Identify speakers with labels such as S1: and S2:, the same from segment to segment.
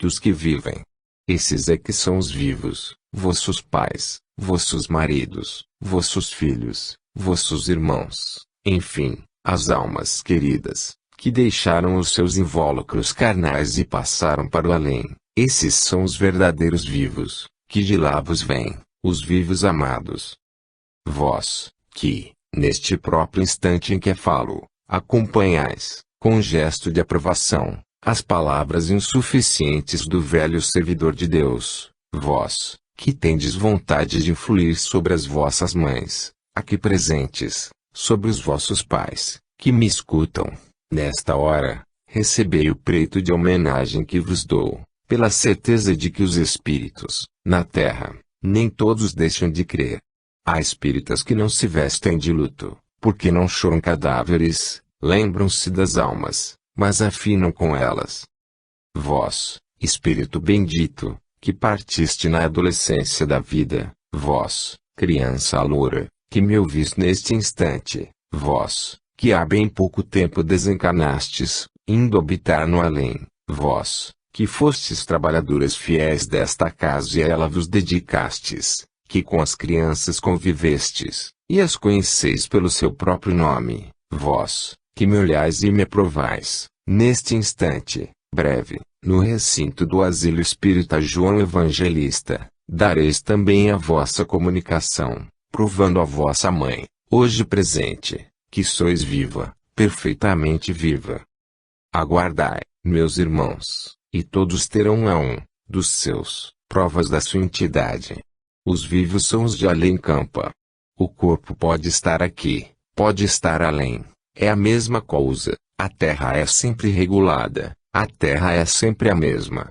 S1: dos que vivem. Esses é que são os vivos, vossos pais, vossos maridos, vossos filhos, vossos irmãos, enfim, as almas queridas, que deixaram os seus invólucros carnais e passaram para o além. Esses são os verdadeiros vivos, que de lá vos vêm, os vivos amados. Vós, que, neste próprio instante em que falo, acompanhais, com gesto de aprovação, as palavras insuficientes do velho servidor de Deus, vós, que tendes vontade de influir sobre as vossas mães, aqui presentes, sobre os vossos pais, que me escutam, nesta hora, recebei o preito de homenagem que vos dou, pela certeza de que os espíritos, na terra, nem todos deixam de crer. Há espíritas que não se vestem de luto, porque não choram cadáveres, lembram-se das almas, mas afinam com elas. Vós, Espírito bendito, que partiste na adolescência da vida, vós, criança loura, que me ouvis neste instante, vós, que há bem pouco tempo desencarnastes, indo habitar no além, vós, que fostes trabalhadoras fiéis desta casa e a ela vos dedicastes, que com as crianças convivestes, e as conheceis pelo seu próprio nome, vós, que me olhais e me aprovais, neste instante, breve, no recinto do Asilo Espírita João Evangelista, dareis também a vossa comunicação, provando a vossa mãe, hoje presente, que sois viva, perfeitamente viva. Aguardai, meus irmãos, e todos terão a um, dos seus, provas da sua entidade. Os vivos são os de além campa. O corpo pode estar aqui, pode estar além. É a mesma coisa, a terra é sempre regulada, a terra é sempre a mesma.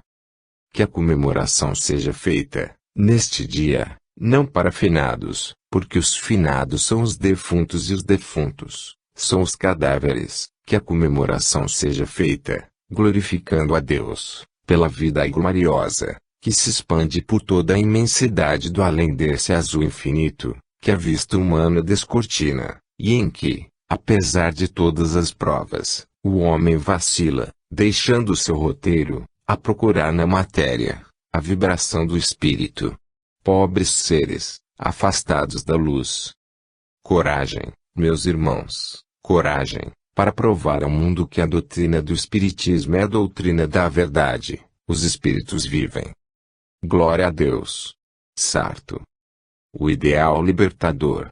S1: Que a comemoração seja feita, neste dia, não para finados, porque os finados são os defuntos e os defuntos, são os cadáveres, que a comemoração seja feita, glorificando a Deus, pela vida gloriosa, que se expande por toda a imensidade do além desse azul infinito, que a vista humana descortina, e em que, apesar de todas as provas, o homem vacila, deixando seu roteiro, a procurar na matéria, a vibração do espírito. Pobres seres, afastados da luz. Coragem, meus irmãos, coragem, para provar ao mundo que a doutrina do Espiritismo é a doutrina da verdade, os espíritos vivem. Glória a Deus. Sarto. O ideal libertador.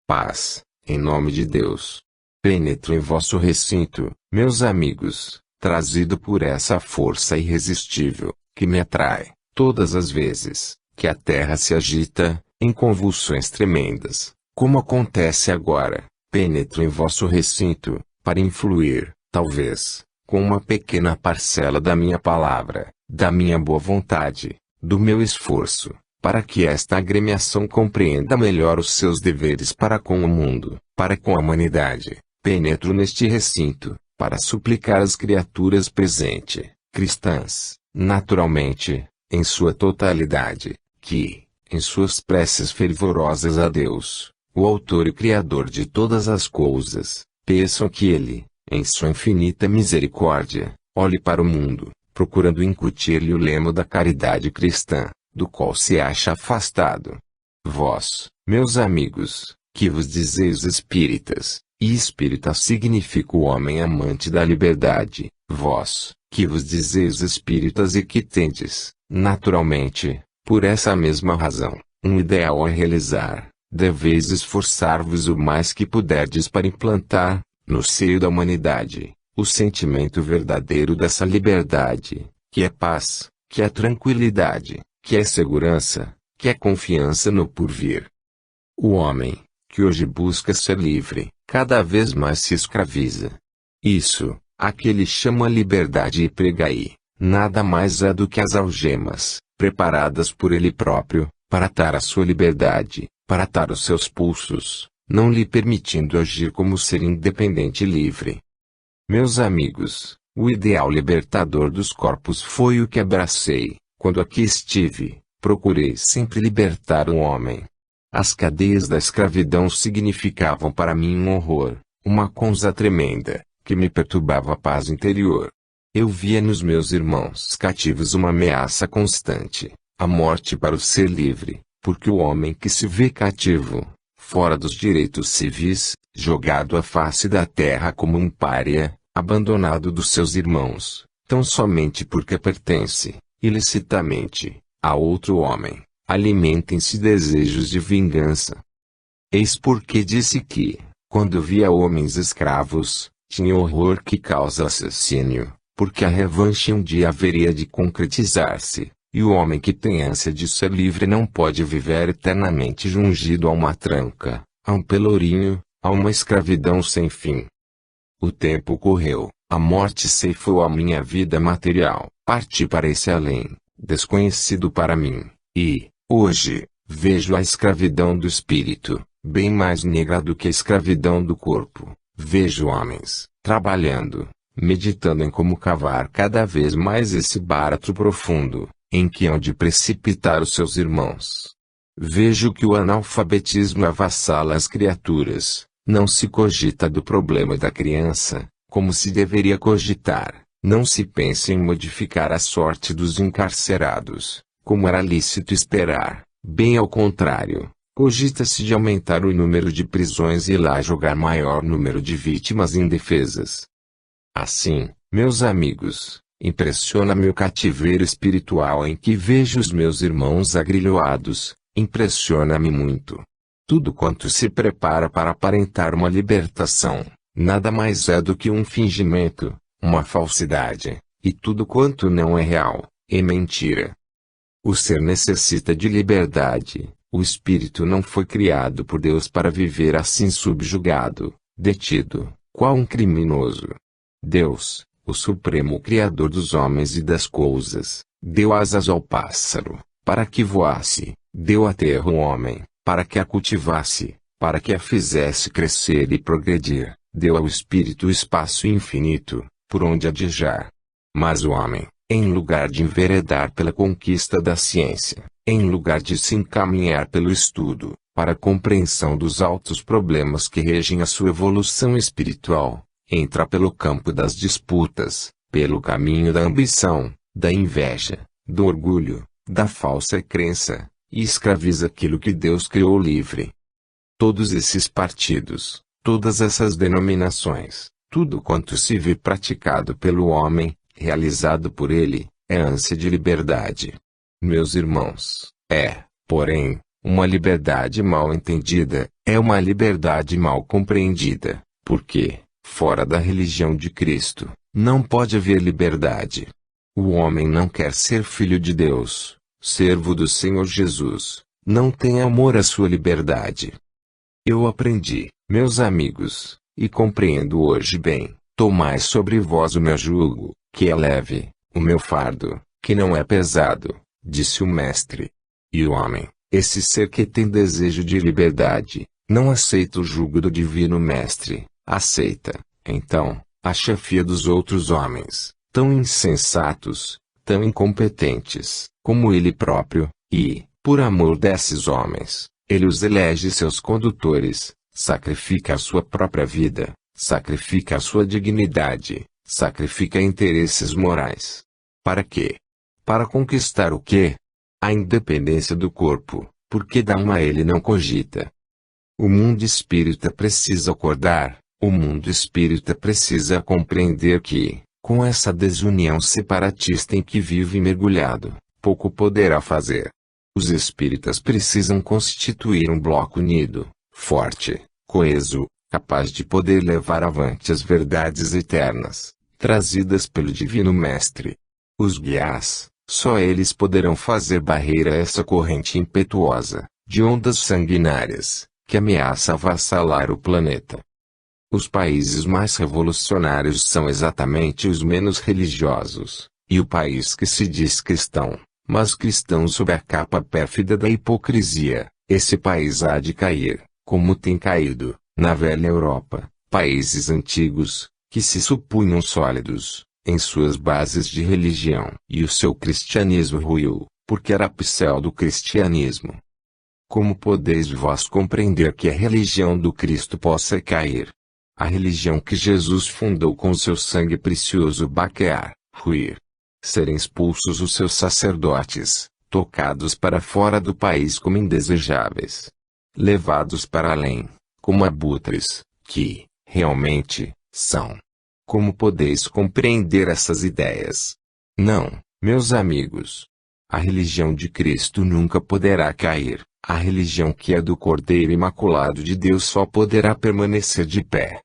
S1: Paz, em nome de Deus. Penetro em vosso recinto, meus amigos, trazido por essa força irresistível, que me atrai, todas as vezes, que a terra se agita, em convulsões tremendas, como acontece agora, penetro em vosso recinto, para influir, talvez, com uma pequena parcela da minha palavra, da minha boa vontade, do meu esforço, para que esta agremiação compreenda melhor os seus deveres para com o mundo, para com a humanidade. Penetro neste recinto, para suplicar às criaturas presentes, cristãs, naturalmente, em sua totalidade, que, em suas preces fervorosas a Deus, o Autor e Criador de todas as coisas, peçam que Ele, em sua infinita misericórdia, olhe para o mundo, procurando incutir-lhe o lema da caridade cristã, do qual se acha afastado. Vós, meus amigos, que vos dizeis espíritas, e espírita significa o homem amante da liberdade, vós, que vos dizeis espíritas e que tendes, naturalmente, por essa mesma razão, um ideal a realizar, deveis esforçar-vos o mais que puderdes para implantar, no seio da humanidade, o sentimento verdadeiro dessa liberdade, que é paz, que é tranquilidade, que é segurança, que é confiança no porvir. O homem, que hoje busca ser livre, cada vez mais se escraviza. Isso, aquele chama liberdade e prega aí, nada mais é do que as algemas, preparadas por ele próprio, para atar a sua liberdade, para atar os seus pulsos, não lhe permitindo agir como ser independente e livre. Meus amigos, o ideal libertador dos corpos foi o que abracei, quando aqui estive, procurei sempre libertar o homem. As cadeias da escravidão significavam para mim um horror, uma coisa tremenda, que me perturbava a paz interior. Eu via nos meus irmãos cativos uma ameaça constante, a morte para o ser livre, porque o homem que se vê cativo, fora dos direitos civis, jogado à face da terra como um pária, abandonado dos seus irmãos, tão somente porque pertence, ilicitamente, a outro homem, alimentem-se desejos de vingança. Eis porque disse que, quando via homens escravos, tinha horror que causa assassínio, porque a revanche um dia haveria de concretizar-se, e o homem que tem ânsia de ser livre não pode viver eternamente jungido a uma tranca, a um pelourinho, a uma escravidão sem fim. O tempo correu, a morte ceifou a minha vida material, parti para esse além, desconhecido para mim, e, hoje, vejo a escravidão do espírito, bem mais negra do que a escravidão do corpo. Vejo homens, trabalhando, meditando em como cavar cada vez mais esse barato profundo, em que hão de precipitar os seus irmãos. Vejo que o analfabetismo avassala as criaturas, não se cogita do problema da criança, como se deveria cogitar, não se pensa em modificar a sorte dos encarcerados, como era lícito esperar, bem ao contrário. Cogita-se de aumentar o número de prisões e lá jogar maior número de vítimas indefesas. Assim, meus amigos, impressiona-me o cativeiro espiritual em que vejo os meus irmãos agrilhoados, impressiona-me muito. Tudo quanto se prepara para aparentar uma libertação, nada mais é do que um fingimento, uma falsidade, e tudo quanto não é real, é mentira. O ser necessita de liberdade. O espírito não foi criado por Deus para viver assim subjugado, detido, qual um criminoso. Deus, o supremo Criador dos homens e das coisas, deu asas ao pássaro, para que voasse, deu a terra ao homem, para que a cultivasse, para que a fizesse crescer e progredir, deu ao espírito o espaço infinito, por onde adijar. Mas o homem, em lugar de enveredar pela conquista da ciência, em lugar de se encaminhar pelo estudo, para a compreensão dos altos problemas que regem a sua evolução espiritual, entra pelo campo das disputas, pelo caminho da ambição, da inveja, do orgulho, da falsa crença, e escraviza aquilo que Deus criou livre. Todos esses partidos, todas essas denominações, tudo quanto se vê praticado pelo homem, realizado por ele, é ânsia de liberdade. Meus irmãos, porém, uma liberdade mal entendida, é uma liberdade mal compreendida, porque, fora da religião de Cristo, não pode haver liberdade. O homem não quer ser filho de Deus, servo do Senhor Jesus, não tem amor à sua liberdade. Eu aprendi, meus amigos, e compreendo hoje bem, tomai sobre vós o meu jugo, que é leve, o meu fardo, que não é pesado, disse o Mestre. E o homem, esse ser que tem desejo de liberdade, não aceita o jugo do Divino Mestre, aceita, então, a chefia dos outros homens, tão insensatos, tão incompetentes, como ele próprio, e, por amor desses homens, ele os elege seus condutores, sacrifica a sua própria vida, sacrifica a sua dignidade, sacrifica interesses morais. Para quê? Para conquistar o quê? A independência do corpo, porque da alma ele não cogita. O mundo espírita precisa acordar, o mundo espírita precisa compreender que, com essa desunião separatista em que vive mergulhado, pouco poderá fazer. Os espíritas precisam constituir um bloco unido, forte, coeso, capaz de poder levar avante as verdades eternas, trazidas pelo Divino Mestre. Os guias, só eles poderão fazer barreira a essa corrente impetuosa, de ondas sanguinárias, que ameaça avassalar o planeta. Os países mais revolucionários são exatamente os menos religiosos, e o país que se diz cristão, mas cristão sob a capa pérfida da hipocrisia, esse país há de cair, como tem caído, na velha Europa, países antigos, que se supunham sólidos, em suas bases de religião, e o seu cristianismo ruiu, porque era pseudo-cristianismo. Como podeis vós compreender que a religião do Cristo possa cair? A religião que Jesus fundou com seu sangue precioso baquear, ruir. Serem expulsos os seus sacerdotes, tocados para fora do país como indesejáveis. Levados para além, como abutres, que, realmente, são. Como podeis compreender essas ideias? Não, meus amigos. A religião de Cristo nunca poderá cair. A religião que é do Cordeiro Imaculado de Deus só poderá permanecer de pé.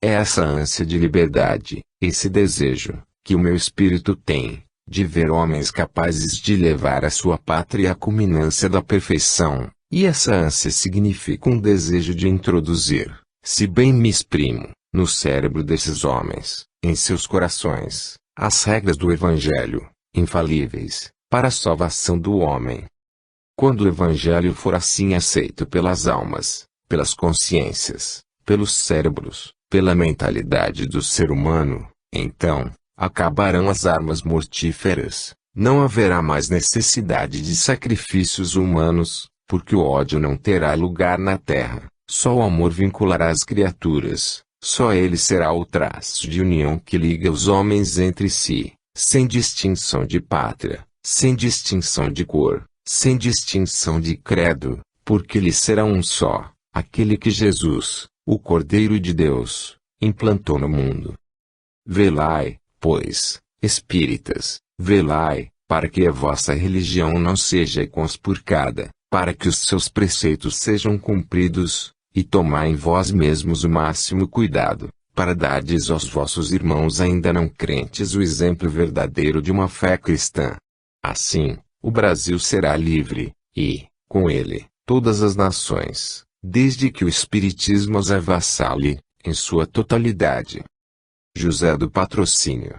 S1: É essa ânsia de liberdade, esse desejo, que o meu espírito tem, de ver homens capazes de levar a sua pátria à culminância da perfeição, e essa ânsia significa um desejo de introduzir, se bem me exprimo, no cérebro desses homens, em seus corações, as regras do Evangelho, infalíveis, para a salvação do homem. Quando o Evangelho for assim aceito pelas almas, pelas consciências, pelos cérebros, pela mentalidade do ser humano, então, acabarão as armas mortíferas, não haverá mais necessidade de sacrifícios humanos, porque o ódio não terá lugar na terra, só o amor vinculará as criaturas, só ele será o traço de união que liga os homens entre si, sem distinção de pátria, sem distinção de cor, sem distinção de credo, porque ele será um só, aquele que Jesus, o Cordeiro de Deus, implantou no mundo. Velai, pois, espíritas, velai, para que a vossa religião não seja conspurcada, para que os seus preceitos sejam cumpridos, e tomai em vós mesmos o máximo cuidado, para dardes aos vossos irmãos ainda não crentes o exemplo verdadeiro de uma fé cristã. Assim, o Brasil será livre, e, com ele, todas as nações, desde que o Espiritismo as avassale, em sua totalidade. José do Patrocínio.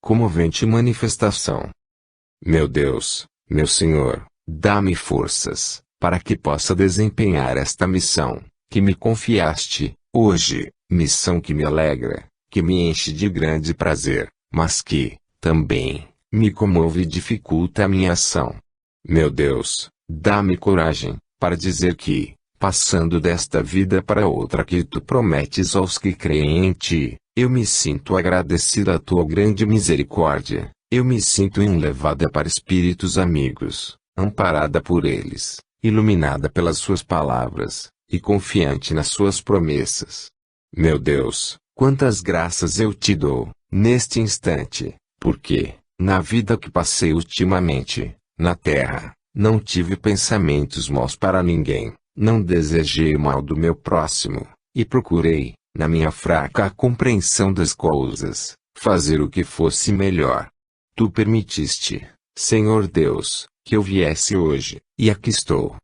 S1: Comovente manifestação. Meu Deus, meu Senhor, dá-me forças, para que possa desempenhar esta missão, que me confiaste, hoje, missão que me alegra, que me enche de grande prazer, mas que, também, me comove e dificulta a minha ação. Meu Deus, dá-me coragem, para dizer que, passando desta vida para outra que tu prometes aos que creem em ti, eu me sinto agradecida à tua grande misericórdia, eu me sinto enlevada para espíritos amigos, amparada por eles, iluminada pelas suas palavras, e confiante nas suas promessas. Meu Deus, quantas graças eu te dou, neste instante, porque, na vida que passei ultimamente, na terra, não tive pensamentos maus para ninguém, não desejei o mal do meu próximo, e procurei, na minha fraca compreensão das coisas, fazer o que fosse melhor. Tu permitiste, Senhor Deus, que eu viesse hoje, e aqui estou.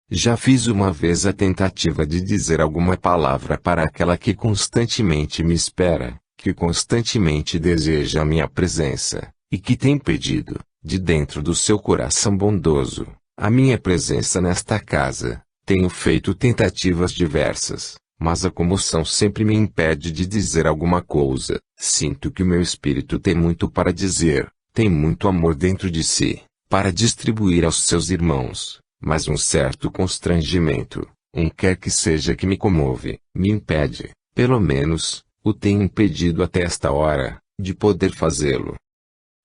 S1: Já fiz uma vez a tentativa de dizer alguma palavra para aquela que constantemente me espera, que constantemente deseja a minha presença, e que tem pedido, de dentro do seu coração bondoso, a minha presença nesta casa. Tenho feito tentativas diversas, mas a comoção sempre me impede de dizer alguma coisa. Sinto que o meu espírito tem muito para dizer, tem muito amor dentro de si, para distribuir aos seus irmãos, mas um certo constrangimento, quer que seja que me comove, me impede, pelo menos, o tem impedido até esta hora, de poder fazê-lo.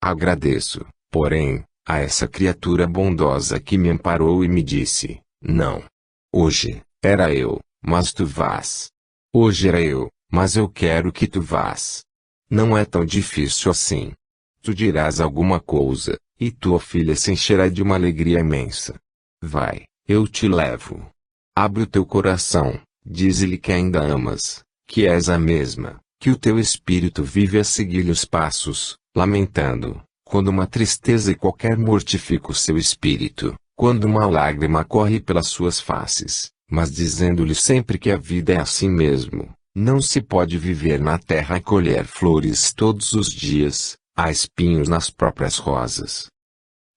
S1: Agradeço, porém, a essa criatura bondosa que me amparou e me disse, não. Hoje, era eu, mas tu vás. Hoje era eu, mas eu quero que tu vás. Não é tão difícil assim. Tu dirás alguma coisa, e tua filha se encherá de uma alegria imensa. Vai, eu te levo. Abre o teu coração, dize-lhe que ainda amas, que és a mesma, que o teu espírito vive a seguir-lhe os passos, lamentando, quando uma tristeza qualquer mortifica o seu espírito, quando uma lágrima corre pelas suas faces, mas dizendo-lhe sempre que a vida é assim mesmo, não se pode viver na terra e colher flores todos os dias, há espinhos nas próprias rosas.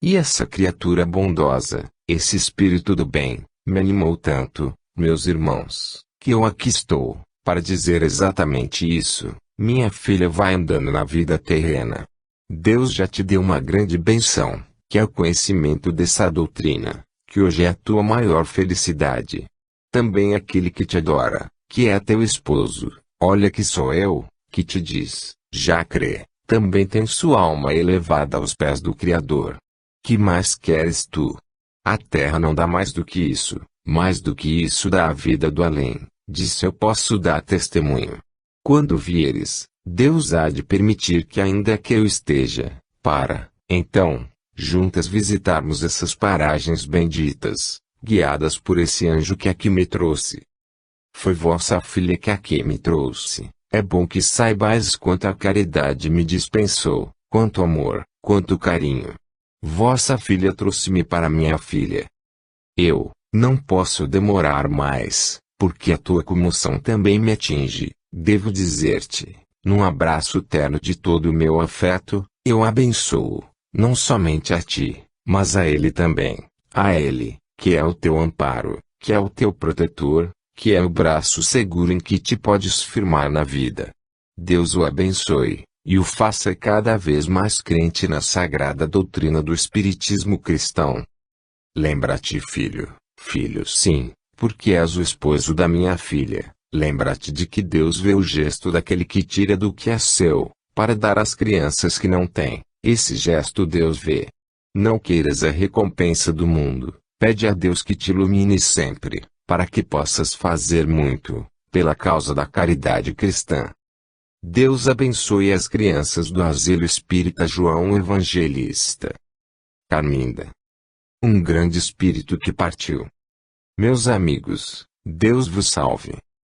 S1: E essa criatura bondosa, esse espírito do bem, me animou tanto, meus irmãos, que eu aqui estou, para dizer exatamente isso. Minha filha vai andando na vida terrena. Deus já te deu uma grande bênção, que é o conhecimento dessa doutrina, que hoje é a tua maior felicidade. Também aquele que te adora, que é teu esposo, olha que sou eu, que te diz, já crê, também tem sua alma elevada aos pés do Criador. Que mais queres tu? A terra não dá mais do que isso dá a vida do além, disso eu posso dar testemunho. Quando vieres, Deus há de permitir que ainda que eu esteja, então, juntas visitarmos essas paragens benditas, guiadas por esse anjo que aqui me trouxe. Foi vossa filha que aqui me trouxe. É bom que saibais quanto a caridade me dispensou, quanto amor, quanto carinho. Vossa filha trouxe-me para minha filha. Eu não posso demorar mais, porque a tua comoção também me atinge. Devo dizer-te, num abraço terno de todo o meu afeto, eu abençoo, não somente a ti, mas a ele também, a ele, que é o teu amparo, que é o teu protetor, que é o braço seguro em que te podes firmar na vida. Deus o abençoe, e o faça cada vez mais crente na sagrada doutrina do Espiritismo cristão. Lembra-te, filho, sim, porque és o esposo da minha filha. Lembra-te de que Deus vê o gesto daquele que tira do que é seu, para dar às crianças que não têm. Esse gesto Deus vê. Não queiras a recompensa do mundo, pede a Deus que te ilumine sempre, para que possas fazer muito, pela causa da caridade cristã. Deus abençoe as crianças do Asilo Espírita João Evangelista. Carminda. Um grande espírito que partiu. Meus amigos, Deus vos salve.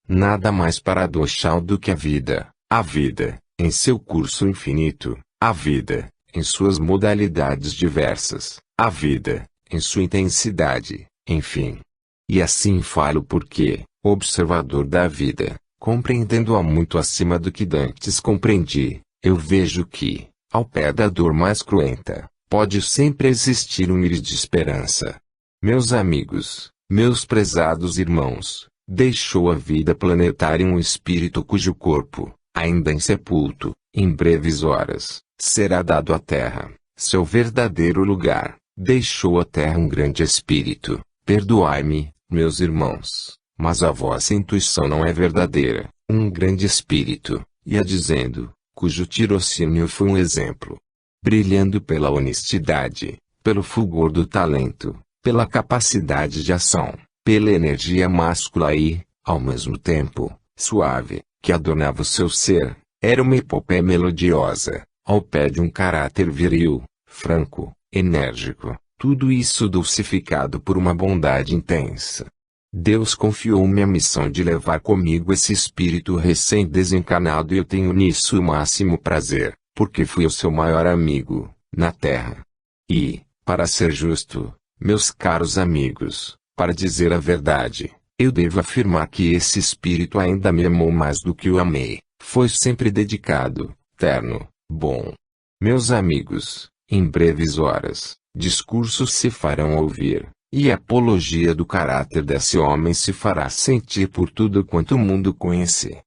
S1: Nada mais paradoxal do que a vida, em seu curso infinito, a vida, em suas modalidades diversas, a vida, em sua intensidade, enfim. E assim falo porque, observador da vida, compreendendo-a muito acima do que dantes compreendi, eu vejo que, ao pé da dor mais cruenta, pode sempre existir um íris de esperança. Meus amigos, meus prezados irmãos, deixou a vida planetária um espírito cujo corpo, ainda insepulto, em breves horas, será dado à Terra, seu verdadeiro lugar. Deixou a Terra um grande espírito. Perdoai-me, meus irmãos, mas a vossa intuição não é verdadeira. Um grande espírito, ia dizendo, cujo tirocínio foi um exemplo. Brilhando pela honestidade, pelo fulgor do talento, pela capacidade de ação, pela energia máscula e, ao mesmo tempo, suave, que adornava o seu ser, era uma epopeia melodiosa, ao pé de um caráter viril, franco, enérgico, tudo isso dulcificado por uma bondade intensa. Deus confiou-me a missão de levar comigo esse espírito recém-desencarnado e eu tenho nisso o máximo prazer, porque fui o seu maior amigo, na Terra. E, para ser justo, meus caros amigos, para dizer a verdade, eu devo afirmar que esse espírito ainda me amou mais do que o amei, foi sempre dedicado, terno, bom. Meus amigos, em breves horas, discursos se farão ouvir, e a apologia do caráter desse homem se fará sentir por tudo quanto o mundo conhecer.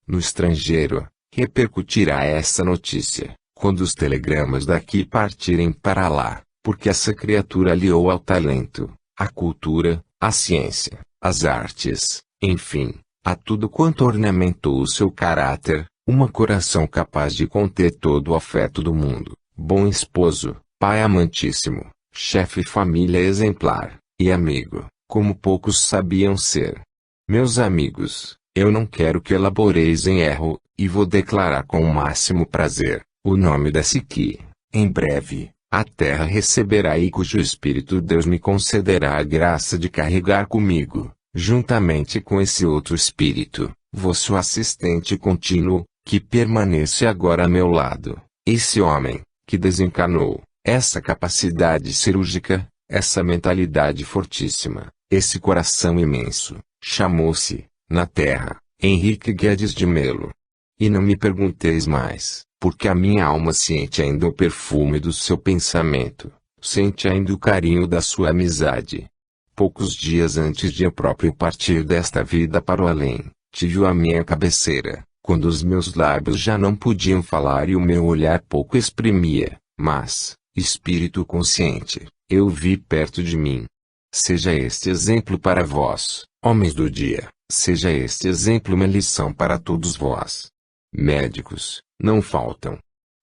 S1: No estrangeiro, repercutirá essa notícia, quando os telegramas daqui partirem para lá, porque essa criatura aliou ao talento, à cultura, à ciência, às artes, enfim, a tudo quanto ornamentou o seu caráter, um coração capaz de conter todo o afeto do mundo, bom esposo, pai amantíssimo, chefe de família exemplar, e amigo, como poucos sabiam ser. Meus amigos, eu não quero que elaboreis em erro, e vou declarar com o máximo prazer, o nome desse que, em breve, a terra receberá e cujo Espírito Deus me concederá a graça de carregar comigo, juntamente com esse outro Espírito, vosso assistente contínuo, que permanece agora a meu lado, esse homem, que desencarnou, essa capacidade cirúrgica, essa mentalidade fortíssima, esse coração imenso, chamou-se, na terra, Henrique Guedes de Melo. E não me pergunteis mais, porque a minha alma sente ainda o perfume do seu pensamento, sente ainda o carinho da sua amizade. Poucos dias antes de eu próprio partir desta vida para o além, tive-o à minha cabeceira, quando os meus lábios já não podiam falar e o meu olhar pouco exprimia, mas, espírito consciente, eu vi perto de mim. Seja este exemplo para vós, homens do dia, seja este exemplo uma lição para todos vós. Médicos, não faltam.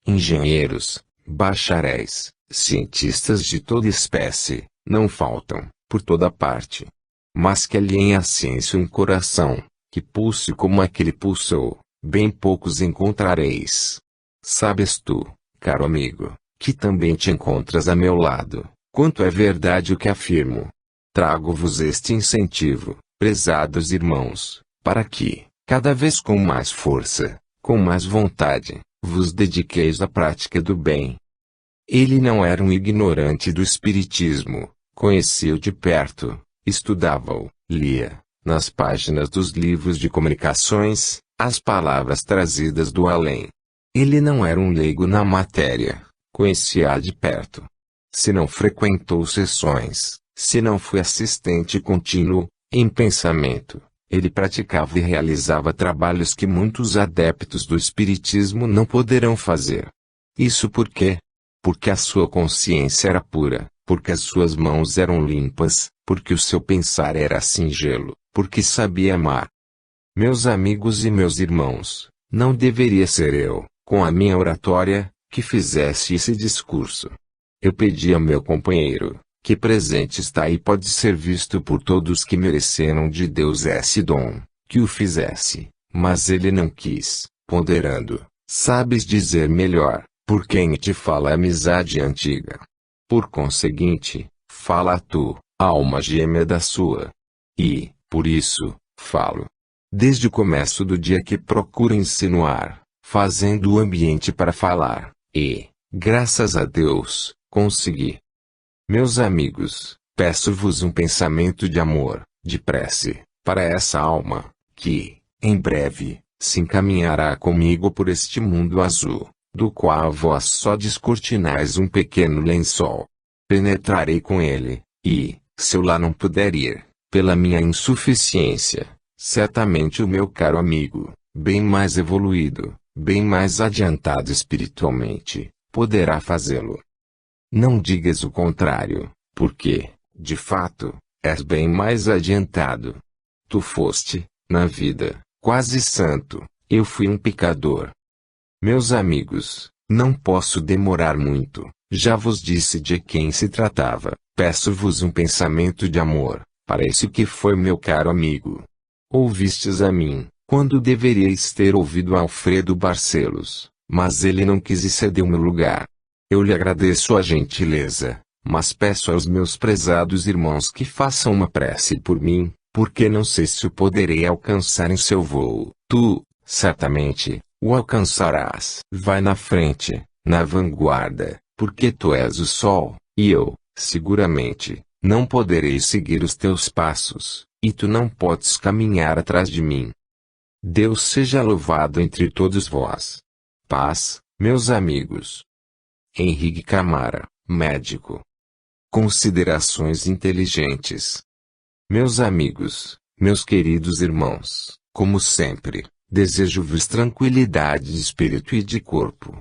S1: Engenheiros, bacharéis, cientistas de toda espécie, não faltam, por toda parte. Mas que alheiem à ciência um coração, que pulse como aquele pulsou, bem poucos encontrareis. Sabes tu, caro amigo, que também te encontras a meu lado, quanto é verdade o que afirmo. Trago-vos este incentivo, prezados irmãos, para que, cada vez com mais força, com mais vontade, vos dediqueis à prática do bem. Ele não era um ignorante do espiritismo, conhecia-o de perto, estudava-o, lia, nas páginas dos livros de comunicações, as palavras trazidas do além. Ele não era um leigo na matéria, conhecia-a de perto. Se não frequentou sessões, se não foi assistente contínuo, em pensamento, ele praticava e realizava trabalhos que muitos adeptos do espiritismo não poderão fazer. Isso por quê? Porque a sua consciência era pura, porque as suas mãos eram limpas, porque o seu pensar era singelo, porque sabia amar. Meus amigos e meus irmãos, não deveria ser eu, com a minha oratória, que fizesse esse discurso. Eu pedi ao meu companheiro, que presente está e pode ser visto por todos que mereceram de Deus esse dom, que o fizesse, mas ele não quis, ponderando, sabes dizer melhor, por quem te fala a amizade antiga. Por conseguinte, fala tu, alma gêmea da sua. E, por isso, falo. Desde o começo do dia que procuro insinuar, fazendo o ambiente para falar, e, graças a Deus, consegui. Meus amigos, peço-vos um pensamento de amor, de prece, para essa alma, que, em breve, se encaminhará comigo por este mundo azul, do qual vós só descortinais um pequeno lençol. Penetrarei com ele, e, se eu lá não puder ir, pela minha insuficiência, certamente o meu caro amigo, bem mais evoluído, bem mais adiantado espiritualmente, poderá fazê-lo. Não digas o contrário, porque, de fato, és bem mais adiantado. Tu foste, na vida, quase santo, eu fui um pecador. Meus amigos, não posso demorar muito, já vos disse de quem se tratava, peço-vos um pensamento de amor, para esse que foi meu caro amigo. Ouvistes a mim, quando deveríeis ter ouvido a Alfredo Barcelos, mas ele não quis e cedeu-me o lugar. Eu lhe agradeço a gentileza, mas peço aos meus prezados irmãos que façam uma prece por mim, porque não sei se o poderei alcançar em seu voo. Tu, certamente, o alcançarás. Vai na frente, na vanguarda, porque tu és o sol, e eu, seguramente, não poderei seguir os teus passos, e tu não podes caminhar atrás de mim. Deus seja louvado entre todos vós. Paz, meus amigos. Henrique Camara, médico. Considerações inteligentes. Meus amigos, meus queridos irmãos, como sempre, desejo-vos tranquilidade de espírito e de corpo.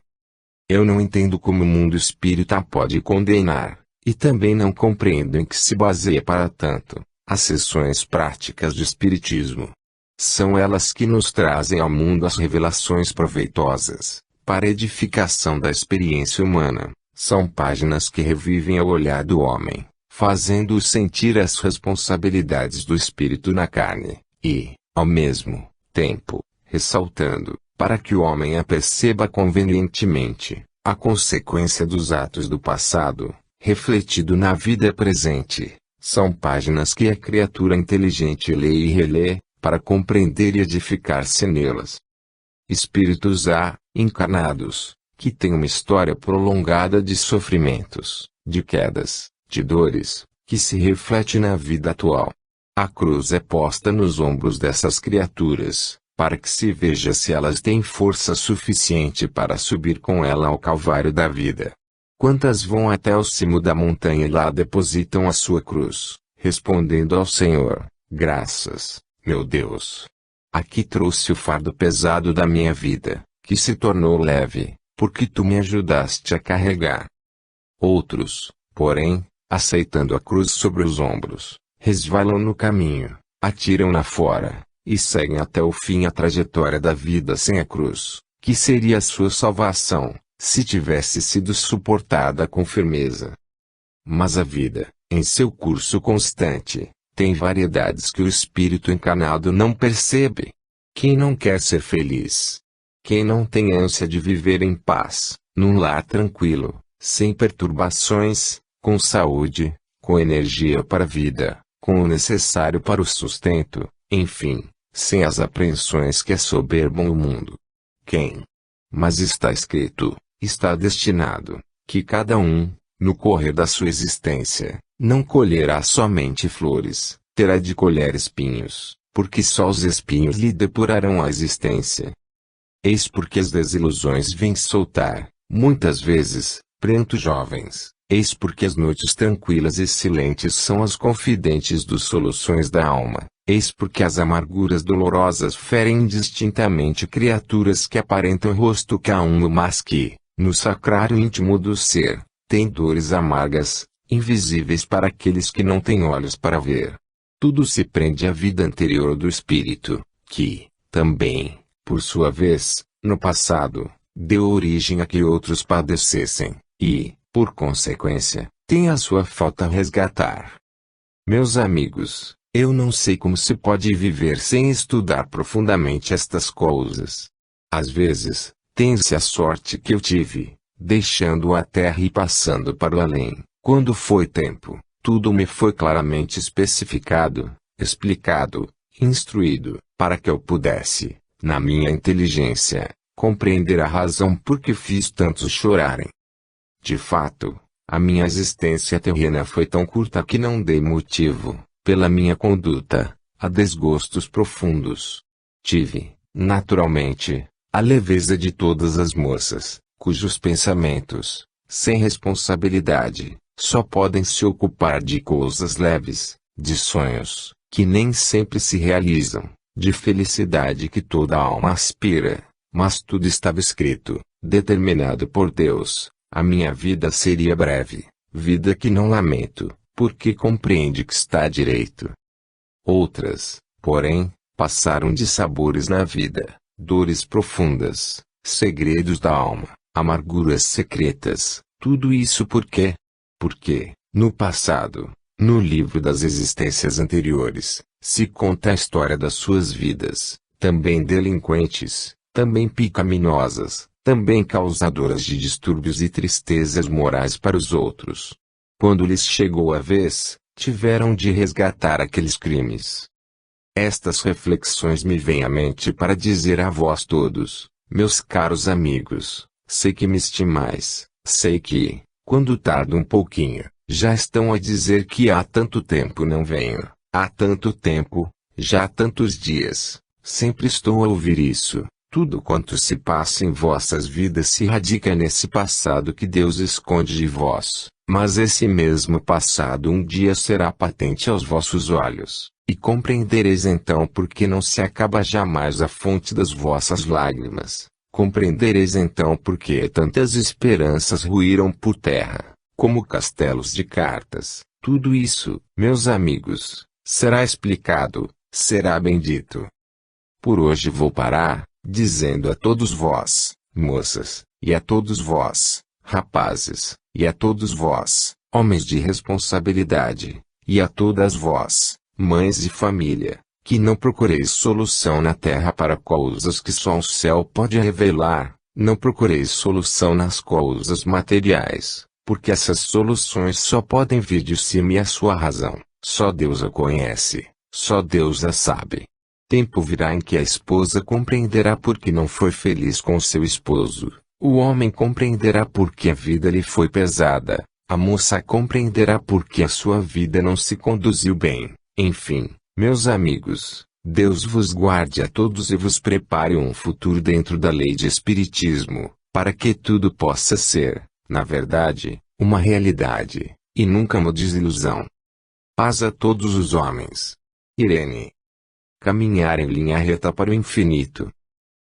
S1: Eu não entendo como o mundo espírita pode condenar, e também não compreendo em que se baseia para tanto, as sessões práticas de espiritismo. São elas que nos trazem ao mundo as revelações proveitosas, para edificação da experiência humana. São páginas que revivem ao olhar do homem, fazendo-o sentir as responsabilidades do espírito na carne, e, ao mesmo tempo, ressaltando, para que o homem a perceba convenientemente, a consequência dos atos do passado, refletido na vida presente. São páginas que a criatura inteligente lê e relê, para compreender e edificar-se nelas. Espíritos encarnados, que têm uma história prolongada de sofrimentos, de quedas, de dores, que se reflete na vida atual. A cruz é posta nos ombros dessas criaturas, para que se veja se elas têm força suficiente para subir com ela ao calvário da vida. Quantas vão até o cimo da montanha e lá depositam a sua cruz, respondendo ao Senhor, graças, meu Deus. Aqui trouxe o fardo pesado da minha vida, que se tornou leve, porque tu me ajudaste a carregar. Outros, porém, aceitando a cruz sobre os ombros, resvalam no caminho, atiram-na fora, e seguem até o fim a trajetória da vida sem a cruz, que seria a sua salvação, se tivesse sido suportada com firmeza. Mas a vida, em seu curso constante, tem variedades que o espírito encarnado não percebe. Quem não quer ser feliz? Quem não tem ânsia de viver em paz, num lar tranquilo, sem perturbações, com saúde, com energia para a vida, com o necessário para o sustento, enfim, sem as apreensões que assoberbam o mundo? Quem? Mas está escrito, está destinado, que cada um, no correr da sua existência, não colherá somente flores, terá de colher espinhos, porque só os espinhos lhe depurarão a existência. Eis porque as desilusões vêm soltar, muitas vezes, prantos jovens. Eis porque as noites tranquilas e silentes são as confidentes dos soluções da alma. Eis porque as amarguras dolorosas ferem indistintamente criaturas que aparentam rosto calmo mas que, no sacrário íntimo do ser, têm dores amargas, invisíveis para aqueles que não têm olhos para ver. Tudo se prende à vida anterior do espírito, que, também, por sua vez, no passado, deu origem a que outros padecessem, e, por consequência, tem a sua falta a resgatar. Meus amigos, eu não sei como se pode viver sem estudar profundamente estas coisas. Às vezes, tem-se a sorte que eu tive, deixando a terra e passando para o além. Quando foi tempo, tudo me foi claramente especificado, explicado, instruído, para que eu pudesse, na minha inteligência, compreender a razão por que fiz tantos chorarem. De fato, a minha existência terrena foi tão curta que não dei motivo, pela minha conduta, a desgostos profundos. Tive, naturalmente, a leveza de todas as moças, cujos pensamentos, sem responsabilidade, só podem se ocupar de coisas leves, de sonhos, que nem sempre se realizam, de felicidade que toda alma aspira, mas tudo estava escrito, determinado por Deus. A minha vida seria breve, vida que não lamento, porque compreende que está direito. Outras, porém, passaram de sabores na vida, dores profundas, segredos da alma, amarguras secretas, tudo isso por quê? Porque, no passado, no livro das existências anteriores, se conta a história das suas vidas, também delinquentes, também pecaminosas, também causadoras de distúrbios e tristezas morais para os outros. Quando lhes chegou a vez, tiveram de resgatar aqueles crimes. Estas reflexões me vêm à mente para dizer a vós todos, meus caros amigos, sei que me estimais, sei que, quando tardo um pouquinho, já estão a dizer que há tanto tempo não venho, há tanto tempo, já há tantos dias, sempre estou a ouvir isso. Tudo quanto se passa em vossas vidas se radica nesse passado que Deus esconde de vós, mas esse mesmo passado um dia será patente aos vossos olhos, e compreendereis então por que não se acaba jamais a fonte das vossas lágrimas, compreendereis então por que tantas esperanças ruíram por terra, como castelos de cartas. Tudo isso, meus amigos, será explicado, será bendito. Por hoje vou parar, dizendo a todos vós, moças, e a todos vós, rapazes, e a todos vós, homens de responsabilidade, e a todas vós, mães de família, que não procureis solução na terra para coisas que só o céu pode revelar, não procureis solução nas coisas materiais, porque essas soluções só podem vir de cima e a sua razão, só Deus a conhece, só Deus a sabe. Tempo virá em que a esposa compreenderá por que não foi feliz com seu esposo, o homem compreenderá por que a vida lhe foi pesada, a moça compreenderá por que a sua vida não se conduziu bem. Enfim, meus amigos, Deus vos guarde a todos e vos prepare um futuro dentro da lei de espiritismo, para que tudo possa ser, na verdade, uma realidade, e nunca uma desilusão. Paz a todos os homens. Irene. Caminhar em linha reta para o infinito.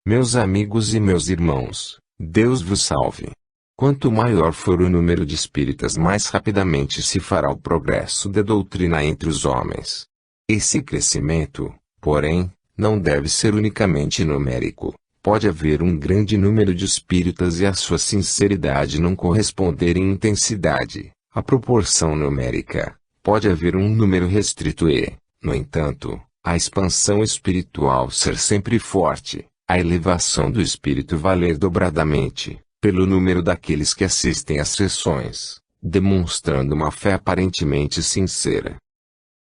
S1: Meus amigos e meus irmãos, Deus vos salve. Quanto maior for o número de espíritas, mais rapidamente se fará o progresso da doutrina entre os homens. Esse crescimento, porém, não deve ser unicamente numérico, Pode haver um grande número de espíritas e a sua sinceridade não corresponder em intensidade à proporção numérica. Pode haver um número restrito e, no entanto, a expansão espiritual ser sempre forte, a elevação do espírito valer dobradamente, pelo número daqueles que assistem às sessões, demonstrando uma fé aparentemente sincera.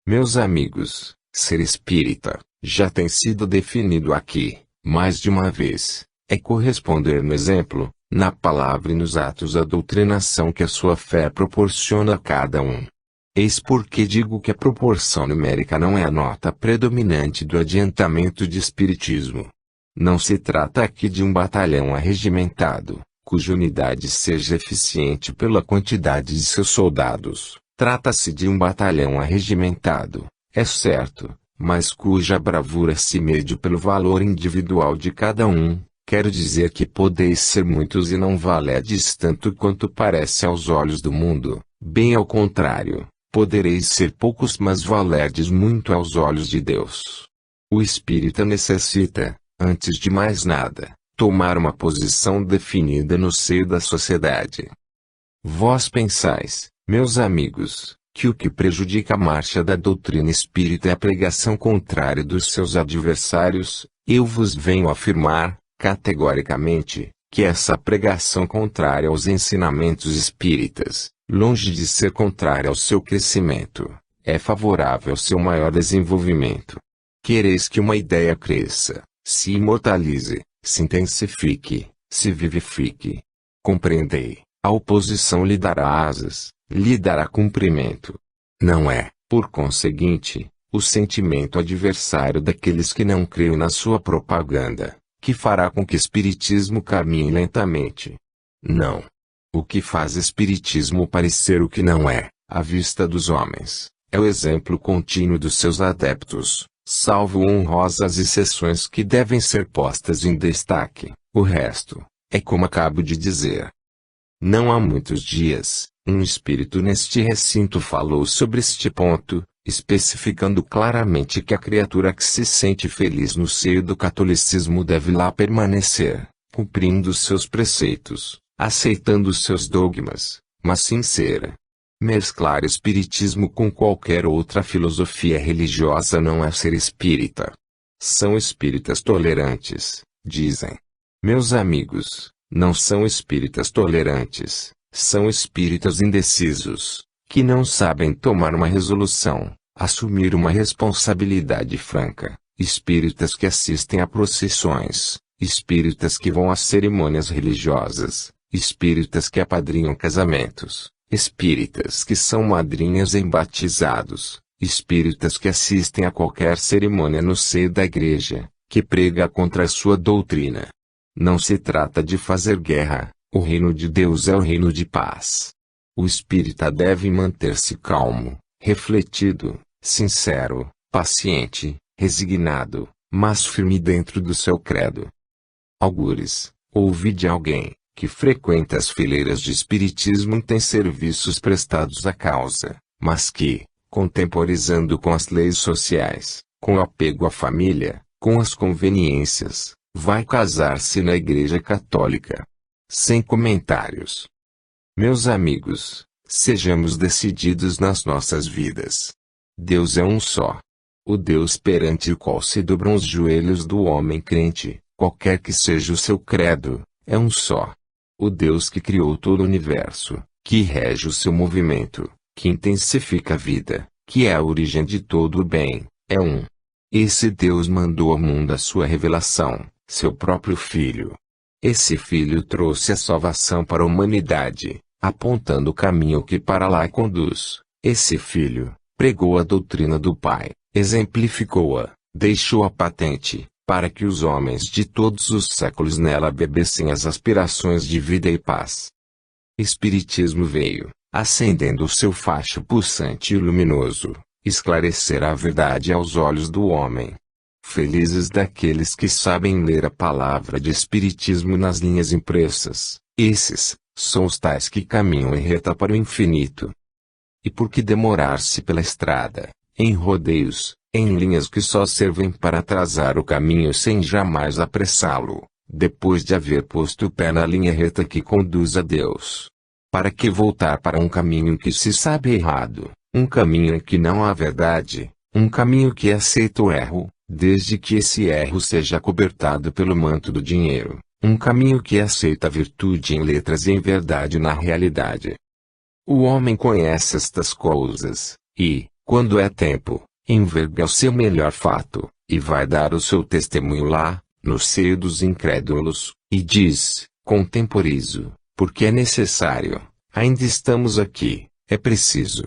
S1: Meus amigos, ser espírita, já tem sido definido aqui, mais de uma vez, é corresponder no exemplo, na palavra e nos atos à doutrinação que a sua fé proporciona a cada um. Eis porque digo que a proporção numérica não é a nota predominante do adiantamento de espiritismo. Não se trata aqui de um batalhão arregimentado, cuja unidade seja eficiente pela quantidade de seus soldados. Trata-se de um batalhão arregimentado, é certo, mas cuja bravura se mede pelo valor individual de cada um. Quero dizer que podeis ser muitos e não valedes tanto quanto parece aos olhos do mundo, bem ao contrário, podereis ser poucos mas valerdes muito aos olhos de Deus. O espírita necessita, antes de mais nada, tomar uma posição definida no seio da sociedade. Vós pensais, meus amigos, que o que prejudica a marcha da doutrina espírita é a pregação contrária dos seus adversários. Eu vos venho afirmar, categoricamente, que essa pregação contrária aos ensinamentos espíritas, longe de ser contrária ao seu crescimento, é favorável ao seu maior desenvolvimento. Quereis que uma ideia cresça, se imortalize, se intensifique, se vivifique. Compreendei, a oposição lhe dará asas, lhe dará cumprimento. Não é, por conseguinte, o sentimento adversário daqueles que não creem na sua propaganda, que fará com que o espiritismo caminhe lentamente. Não. O que faz espiritismo parecer o que não é, à vista dos homens, é o exemplo contínuo dos seus adeptos, salvo honrosas exceções que devem ser postas em destaque. O resto, é como acabo de dizer. Não há muitos dias, um espírito neste recinto falou sobre este ponto, especificando claramente que a criatura que se sente feliz no seio do catolicismo deve lá permanecer, cumprindo seus preceitos, aceitando seus dogmas, mas sincera. Mesclar espiritismo com qualquer outra filosofia religiosa não é ser espírita. São espíritas tolerantes, dizem. Meus amigos, não são espíritas tolerantes, são espíritas indecisos, que não sabem tomar uma resolução, assumir uma responsabilidade franca, espíritas que assistem a procissões, espíritas que vão às cerimônias religiosas, espíritas que apadrinham casamentos, espíritas que são madrinhas em batizados, espíritas que assistem a qualquer cerimônia no seio da igreja, que prega contra a sua doutrina. Não se trata de fazer guerra, o reino de Deus é o reino de paz. O espírita deve manter-se calmo, refletido, sincero, paciente, resignado, mas firme dentro do seu credo. Algures, ouvi de alguém, que frequenta as fileiras de espiritismo e tem serviços prestados à causa, mas que, contemporizando com as leis sociais, com o apego à família, com as conveniências, vai casar-se na Igreja Católica. Sem comentários. Meus amigos, sejamos decididos nas nossas vidas. Deus é um só. O Deus perante o qual se dobram os joelhos do homem crente, qualquer que seja o seu credo, é um só. O Deus que criou todo o universo, que rege o seu movimento, que intensifica a vida, que é a origem de todo o bem, é um. Esse Deus mandou ao mundo a sua revelação, seu próprio Filho. Esse Filho trouxe a salvação para a humanidade, apontando o caminho que para lá conduz. Esse Filho pregou a doutrina do Pai, exemplificou-a, deixou-a patente, para que os homens de todos os séculos nela bebessem as aspirações de vida e paz. Espiritismo veio, acendendo o seu facho pulsante e luminoso, esclarecer a verdade aos olhos do homem. Felizes daqueles que sabem ler a palavra de Espiritismo nas linhas impressas, esses são os tais que caminham em reta para o infinito. E por que demorar-se pela estrada, em rodeios, em linhas que só servem para atrasar o caminho sem jamais apressá-lo? depois de haver posto o pé na linha reta que conduz a Deus? Para que voltar para um caminho que se sabe errado, um caminho em que não há verdade, um caminho que aceita o erro, desde que esse erro seja cobertado pelo manto do dinheiro, um caminho que aceita a virtude em letras e em verdade na realidade? O homem conhece estas coisas, e, quando é tempo, enverga o seu melhor fato, e vai dar o seu testemunho lá, no seio dos incrédulos, e diz, contemporizo, porque é necessário, ainda estamos aqui, é preciso.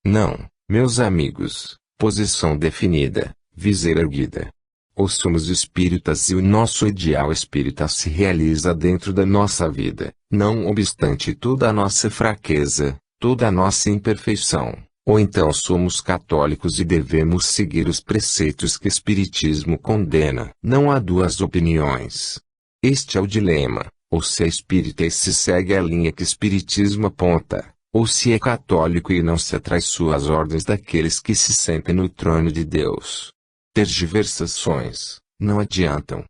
S1: Não, meus amigos, posição definida, viseira erguida. Ou somos espíritas e o nosso ideal espírita se realiza dentro da nossa vida, não obstante toda a nossa fraqueza, toda a nossa imperfeição. Ou então somos católicos e devemos seguir os preceitos que o Espiritismo condena. Não há duas opiniões. Este é o dilema, ou se é espírita e se segue a linha que o Espiritismo aponta, ou se é católico e não se atraiçoa às ordens daqueles que se sentem no trono de Deus. Tergiversações não adiantam.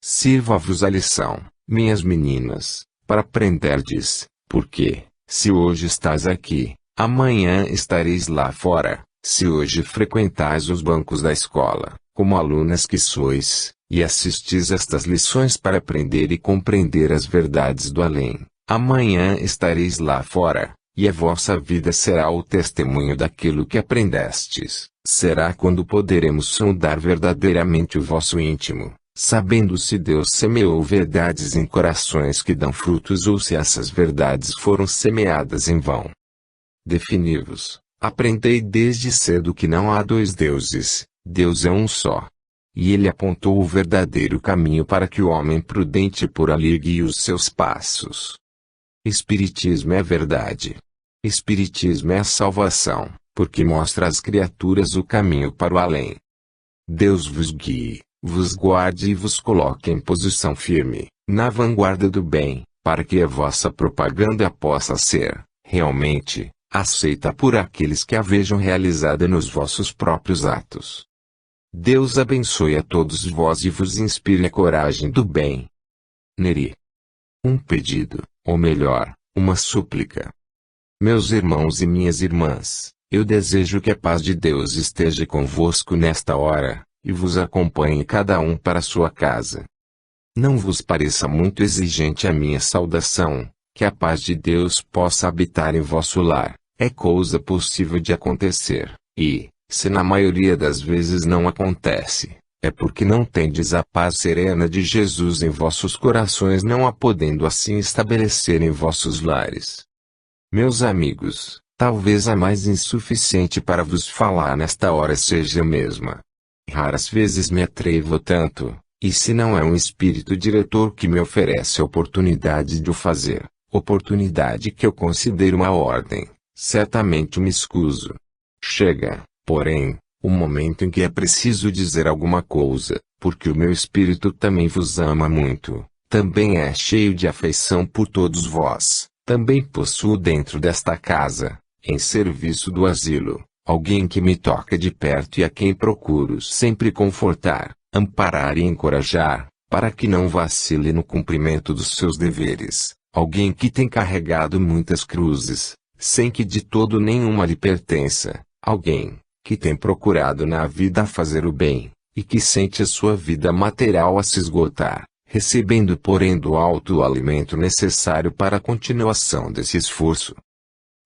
S1: Sirva-vos a lição, minhas meninas, para aprenderdes, porque, se hoje estás aqui, amanhã estareis lá fora. Se hoje frequentais os bancos da escola, como alunas que sois, e assistis estas lições para aprender e compreender as verdades do além, amanhã estareis lá fora, e a vossa vida será o testemunho daquilo que aprendestes. Será quando poderemos sondar verdadeiramente o vosso íntimo, sabendo se Deus semeou verdades em corações que dão frutos ou se essas verdades foram semeadas em vão. Defini-vos. Aprendei desde cedo que não há dois deuses, Deus é um só. E ele apontou o verdadeiro caminho para que o homem prudente por ali guie os seus passos. Espiritismo é verdade. Espiritismo é a salvação, porque mostra às criaturas o caminho para o além. Deus vos guie, vos guarde e vos coloque em posição firme, na vanguarda do bem, para que a vossa propaganda possa ser, realmente, aceita por aqueles que a vejam realizada nos vossos próprios atos. Deus abençoe a todos vós e vos inspire a coragem do bem. Neri. Um pedido, ou melhor, uma súplica. Meus irmãos e minhas irmãs, eu desejo que a paz de Deus esteja convosco nesta hora, e vos acompanhe cada um para sua casa. Não vos pareça muito exigente a minha saudação, que a paz de Deus possa habitar em vosso lar, é coisa possível de acontecer, e, se na maioria das vezes não acontece, é porque não tendes a paz serena de Jesus em vossos corações, não a podendo assim estabelecer em vossos lares. Meus amigos, talvez a mais insuficiente para vos falar nesta hora seja eu mesma. Raras vezes me atrevo tanto, e se não é um espírito diretor que me oferece a oportunidade de o fazer, oportunidade que eu considero uma ordem, certamente me escuso. Chega, porém, o momento em que é preciso dizer alguma coisa, porque o meu espírito também vos ama muito, também é cheio de afeição por todos vós. Também possuo dentro desta casa, em serviço do asilo, alguém que me toca de perto e a quem procuro sempre confortar, amparar e encorajar, para que não vacile no cumprimento dos seus deveres, alguém que tem carregado muitas cruzes, sem que de todo nenhuma lhe pertença, alguém que tem procurado na vida fazer o bem, e que sente a sua vida material a se esgotar, recebendo porém do alto o alimento necessário para a continuação desse esforço.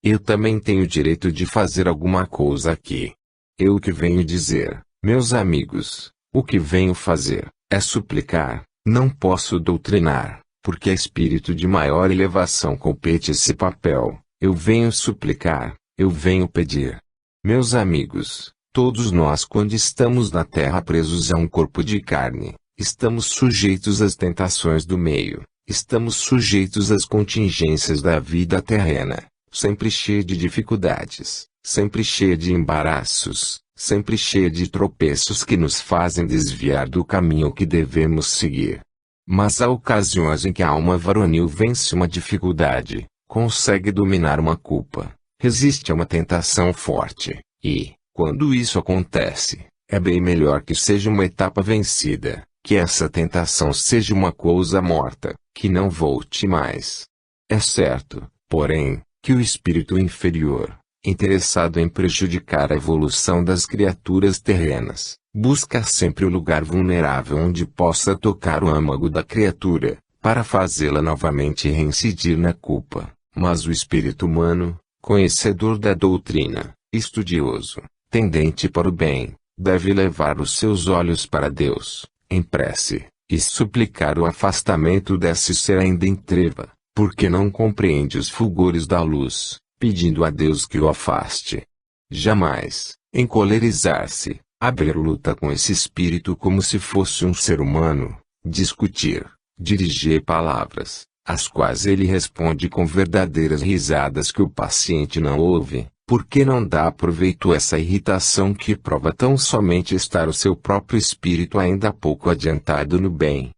S1: Eu também tenho direito de fazer alguma coisa aqui. Eu o que venho dizer, meus amigos, o que venho fazer, é suplicar, não posso doutrinar, porque a espírito de maior elevação compete esse papel, eu venho suplicar, eu venho pedir. Meus amigos, todos nós quando estamos na terra presos a um corpo de carne, estamos sujeitos às tentações do meio, estamos sujeitos às contingências da vida terrena, sempre cheia de dificuldades, sempre cheia de embaraços, sempre cheia de tropeços que nos fazem desviar do caminho que devemos seguir. Mas há ocasiões em que a alma varonil vence uma dificuldade, consegue dominar uma culpa, resiste a uma tentação forte, e, quando isso acontece, é bem melhor que seja uma etapa vencida, Que essa tentação seja uma coisa morta, que não volte mais. É certo, porém, que o espírito inferior, interessado em prejudicar a evolução das criaturas terrenas, busca sempre o lugar vulnerável onde possa tocar o âmago da criatura, para fazê-la novamente reincidir na culpa. Mas o espírito humano, conhecedor da doutrina, estudioso, tendente para o bem, deve levar os seus olhos para Deus, em prece, e suplicar o afastamento desse ser ainda em treva, porque não compreende os fulgores da luz, pedindo a Deus que o afaste. Jamais, encolerizar-se, abrir luta com esse espírito como se fosse um ser humano, discutir, dirigir palavras, às quais ele responde com verdadeiras risadas que o paciente não ouve, porque não dá proveito a essa irritação que prova tão somente estar o seu próprio espírito ainda pouco adiantado no bem.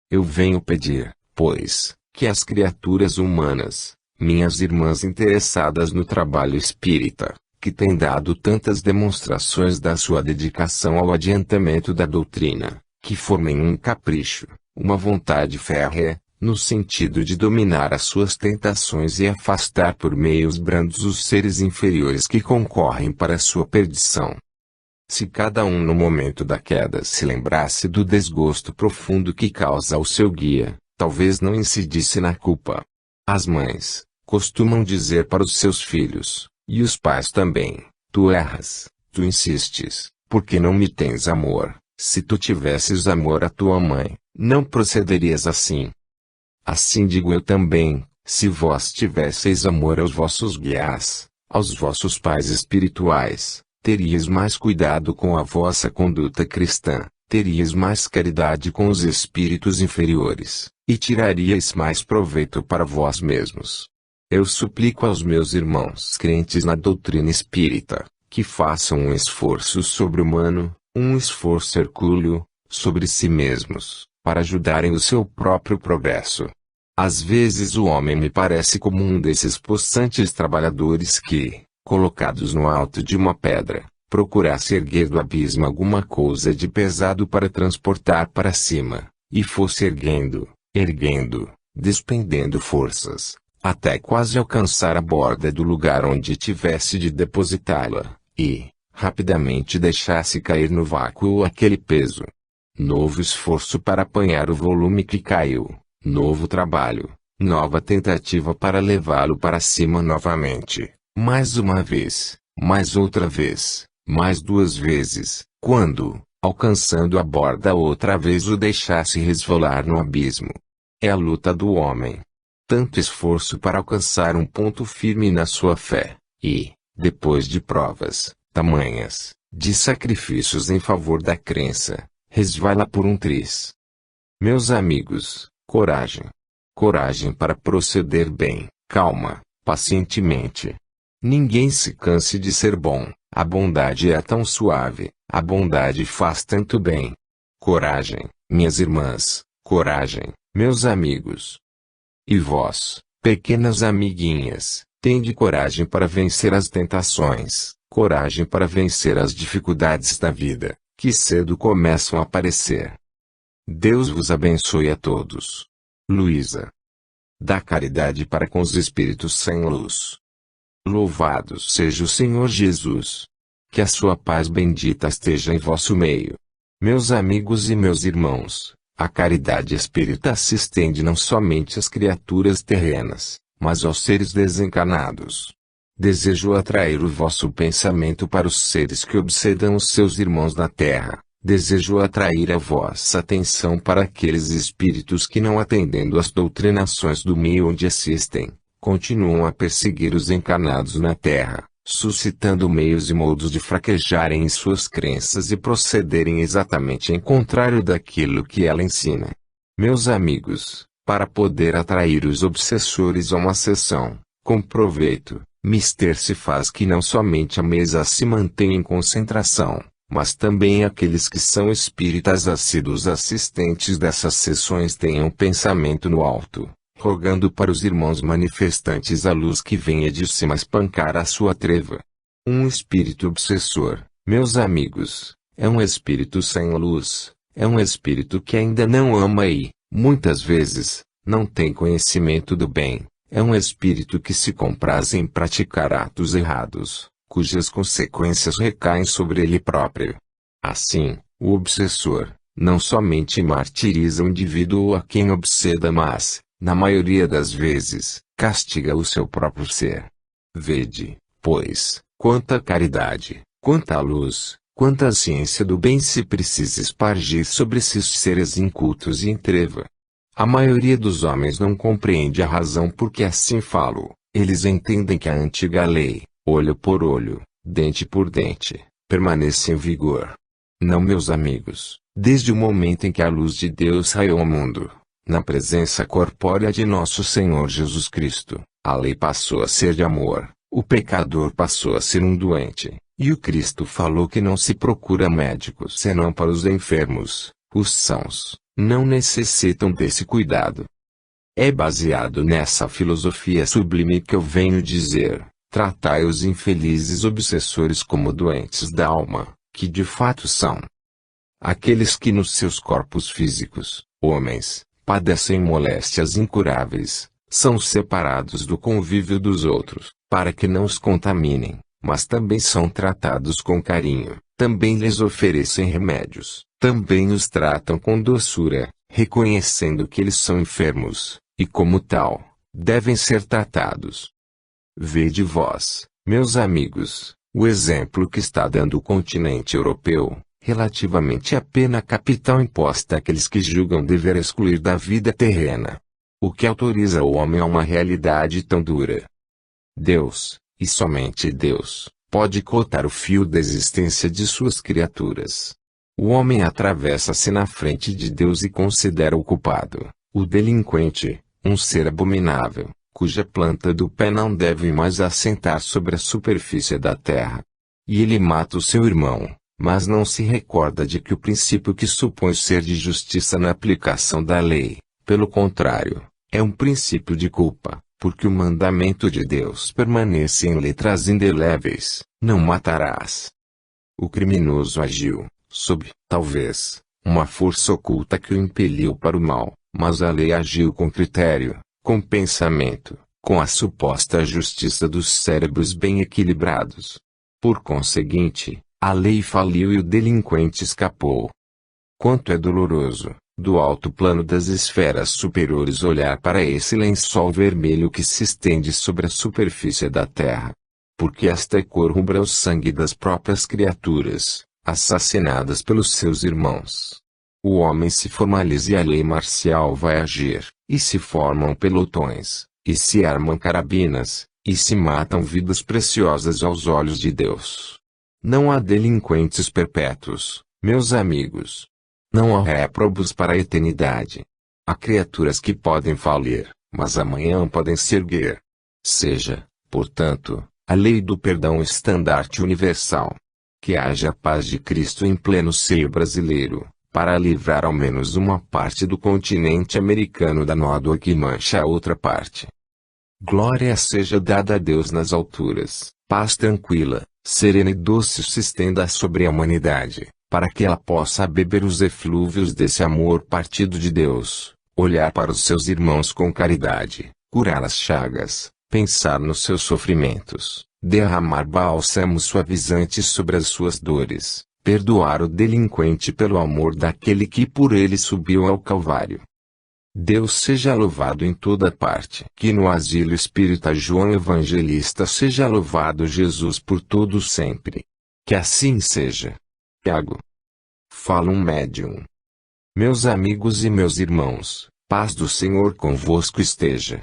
S1: Eu venho pedir, pois, que as criaturas humanas, minhas irmãs interessadas no trabalho espírita, que têm dado tantas demonstrações da sua dedicação ao adiantamento da doutrina, que formem um capricho, uma vontade férrea, no sentido de dominar as suas tentações e afastar por meios brandos os seres inferiores que concorrem para a sua perdição. Se cada um no momento da queda se lembrasse do desgosto profundo que causa ao seu guia, talvez não incidisse na culpa. As mães costumam dizer para os seus filhos, e os pais também: tu erras, tu insistes, porque não me tens amor. Se tu tivesses amor à tua mãe, não procederias assim. Assim digo eu também, se vós tivesseis amor aos vossos guias, aos vossos pais espirituais, teríeis mais cuidado com a vossa conduta cristã, teríeis mais caridade com os espíritos inferiores, e tiraríeis mais proveito para vós mesmos. Eu suplico aos meus irmãos crentes na doutrina espírita, que façam um esforço sobre-humano, um esforço hercúleo, sobre si mesmos, para ajudarem o seu próprio progresso. Às vezes o homem me parece como um desses possantes trabalhadores que, colocados no alto de uma pedra, procurasse erguer do abismo alguma coisa de pesado para transportar para cima, e fosse erguendo, despendendo forças, até quase alcançar a borda do lugar onde tivesse de depositá-la, e, rapidamente deixasse cair no vácuo aquele peso. Novo esforço para apanhar o volume que caiu, novo trabalho, nova tentativa para levá-lo para cima novamente, mais uma vez, mais outra vez, mais duas vezes, quando, alcançando a borda outra vez o deixasse resvalar no abismo. É a luta do homem. Tanto esforço para alcançar um ponto firme na sua fé, e, depois de provas tamanhas, de sacrifícios em favor da crença, resvala por um triz. Meus amigos, coragem. Coragem para proceder bem, calma, pacientemente. Ninguém se canse de ser bom, a bondade é tão suave, a bondade faz tanto bem. Coragem, minhas irmãs, coragem, meus amigos. E vós, pequenas amiguinhas, tende coragem para vencer as tentações, coragem para vencer as dificuldades da vida, que cedo começam a aparecer. Deus vos abençoe a todos. Luísa. Da caridade para com os espíritos sem luz. Louvado seja o Senhor Jesus. Que a sua paz bendita esteja em vosso meio. Meus amigos e meus irmãos, a caridade espírita se estende não somente às criaturas terrenas, mas aos seres desencarnados. Desejo atrair o vosso pensamento para os seres que obsedam os seus irmãos na terra. Desejo atrair a vossa atenção para aqueles espíritos que, não atendendo às doutrinações do meio onde assistem, continuam a perseguir os encarnados na terra, suscitando meios e modos de fraquejarem em suas crenças e procederem exatamente em contrário daquilo que ela ensina. Meus amigos, para poder atrair os obsessores a uma sessão, com proveito, mister se faz que não somente a mesa se mantenha em concentração, mas também aqueles que são espíritas assíduos assistentes dessas sessões tenham pensamento no alto, rogando para os irmãos manifestantes a luz que venha de cima espancar a sua treva. Um espírito obsessor, meus amigos, é um espírito sem luz, é um espírito que ainda não ama e, muitas vezes, não tem conhecimento do bem. É um espírito que se compraz em praticar atos errados, cujas consequências recaem sobre ele próprio. Assim, o obsessor, não somente martiriza o indivíduo a quem obseda, mas, na maioria das vezes, castiga o seu próprio ser. Vede, pois, quanta caridade, quanta luz, quanta ciência do bem se precisa espargir sobre esses seres incultos e em treva. A maioria dos homens não compreende a razão por que assim falo. Eles entendem que a antiga lei, olho por olho, dente por dente, permanece em vigor. Não, meus amigos, desde o momento em que a luz de Deus raiou ao mundo, na presença corpórea de nosso Senhor Jesus Cristo, a lei passou a ser de amor, o pecador passou a ser um doente, e o Cristo falou que não se procura médicos senão para os enfermos. Os sãos não necessitam desse cuidado. É baseado nessa filosofia sublime que eu venho dizer: tratai os infelizes obsessores como doentes da alma, que de fato são. Aqueles que nos seus corpos físicos, homens, padecem moléstias incuráveis, são separados do convívio dos outros, para que não os contaminem, mas também são tratados com carinho, também lhes oferecem remédios, também os tratam com doçura, reconhecendo que eles são enfermos, e como tal, devem ser tratados. Vede vós, meus amigos, o exemplo que está dando o continente europeu, relativamente à pena capital imposta àqueles que julgam dever excluir da vida terrena. O que autoriza o homem a uma realidade tão dura? Deus, e somente Deus, pode cortar o fio da existência de suas criaturas. O homem atravessa-se na frente de Deus e considera o culpado, o delinquente, um ser abominável, cuja planta do pé não deve mais assentar sobre a superfície da terra. E ele mata o seu irmão, mas não se recorda de que o princípio que supõe ser de justiça na aplicação da lei, pelo contrário, é um princípio de culpa, porque o mandamento de Deus permanece em letras indeléveis: não matarás. O criminoso agiu, sob, talvez, uma força oculta que o impeliu para o mal, mas a lei agiu com critério, com pensamento, com a suposta justiça dos cérebros bem equilibrados. Por conseguinte, a lei faliu e o delinquente escapou. Quanto é doloroso, do alto plano das esferas superiores, olhar para esse lençol vermelho que se estende sobre a superfície da terra. Porque esta é cor rubra o sangue das próprias criaturas, assassinadas pelos seus irmãos. O homem se formaliza e a lei marcial vai agir, e se formam pelotões, e se armam carabinas, e se matam vidas preciosas aos olhos de Deus. Não há delinquentes perpétuos, meus amigos. Não há réprobos para a eternidade. Há criaturas que podem falir, mas amanhã podem se erguer. Seja, portanto, a lei do perdão estandarte universal. Que haja a paz de Cristo em pleno seio brasileiro, para livrar ao menos uma parte do continente americano da nódoa que mancha a outra parte. Glória seja dada a Deus nas alturas, paz tranquila, serena e doce se estenda sobre a humanidade, para que ela possa beber os eflúvios desse amor partido de Deus, olhar para os seus irmãos com caridade, curar as chagas, pensar nos seus sofrimentos, derramar bálsamo suavizante sobre as suas dores, perdoar o delinquente pelo amor daquele que por ele subiu ao Calvário. Deus seja louvado em toda parte. Que no asilo espírita João Evangelista seja louvado Jesus por todo sempre. Que assim seja. Tiago. Fala um médium. Meus amigos e meus irmãos, paz do Senhor convosco esteja.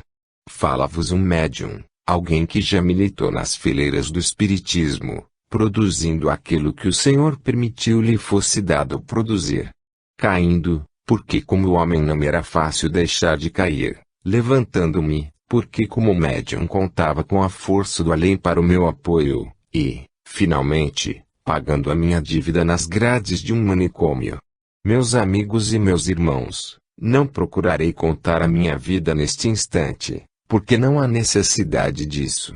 S1: Fala-vos um médium, alguém que já militou nas fileiras do Espiritismo, produzindo aquilo que o Senhor permitiu-lhe fosse dado produzir. Caindo, porque como homem não me era fácil deixar de cair, levantando-me, porque como médium contava com a força do além para o meu apoio, e, finalmente, pagando a minha dívida nas grades de um manicômio. Meus amigos e meus irmãos, não procurarei contar a minha vida neste instante, porque não há necessidade disso.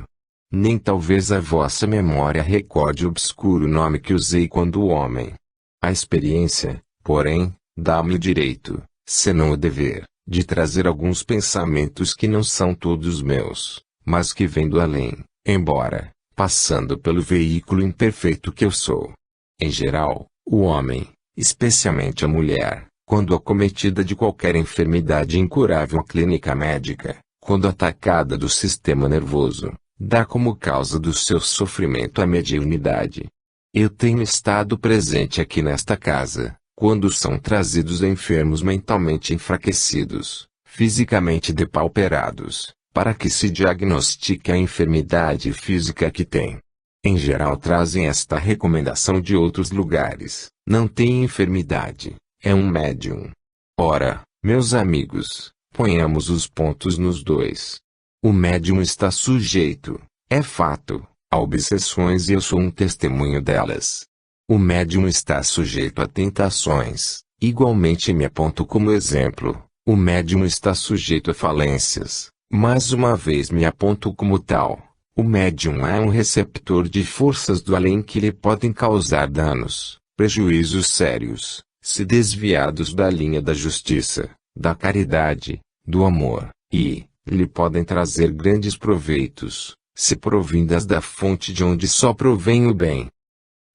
S1: Nem talvez a vossa memória recorde o obscuro nome que usei quando homem. A experiência, porém, Dá-me o direito, senão o dever, de trazer alguns pensamentos que não são todos meus, mas que vêm do além, embora, passando pelo veículo imperfeito que eu sou. Em geral, o homem, especialmente a mulher, quando acometida de qualquer enfermidade incurável ou clínica médica, quando atacada do sistema nervoso, dá como causa do seu sofrimento a mediunidade. Eu tenho estado presente aqui nesta casa, quando são trazidos enfermos mentalmente enfraquecidos, fisicamente depauperados, para que se diagnostique a enfermidade física que tem. Em geral trazem esta recomendação de outros lugares: não tem enfermidade, é um médium. Ora, meus amigos, ponhamos os pontos nos dois. O médium está sujeito, é fato, a obsessões e eu sou um testemunho delas. O médium está sujeito a tentações, igualmente me aponto como exemplo. O médium está sujeito a falências, mais uma vez me aponto como tal. O médium é um receptor de forças do além que lhe podem causar danos, prejuízos sérios, se desviados da linha da justiça, da caridade, do amor, e lhe podem trazer grandes proveitos, se provindas da fonte de onde só provém o bem.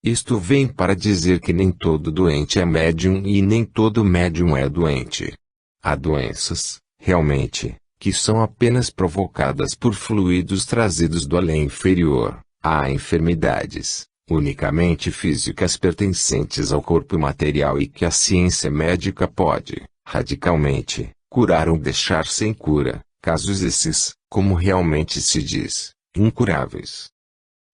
S1: Isto vem para dizer que nem todo doente é médium e nem todo médium é doente. Há doenças, realmente, que são apenas provocadas por fluidos trazidos do além inferior. Há enfermidades, unicamente físicas pertencentes ao corpo material e que a ciência médica pode, radicalmente, curar ou deixar sem cura, casos esses, como realmente se diz, incuráveis.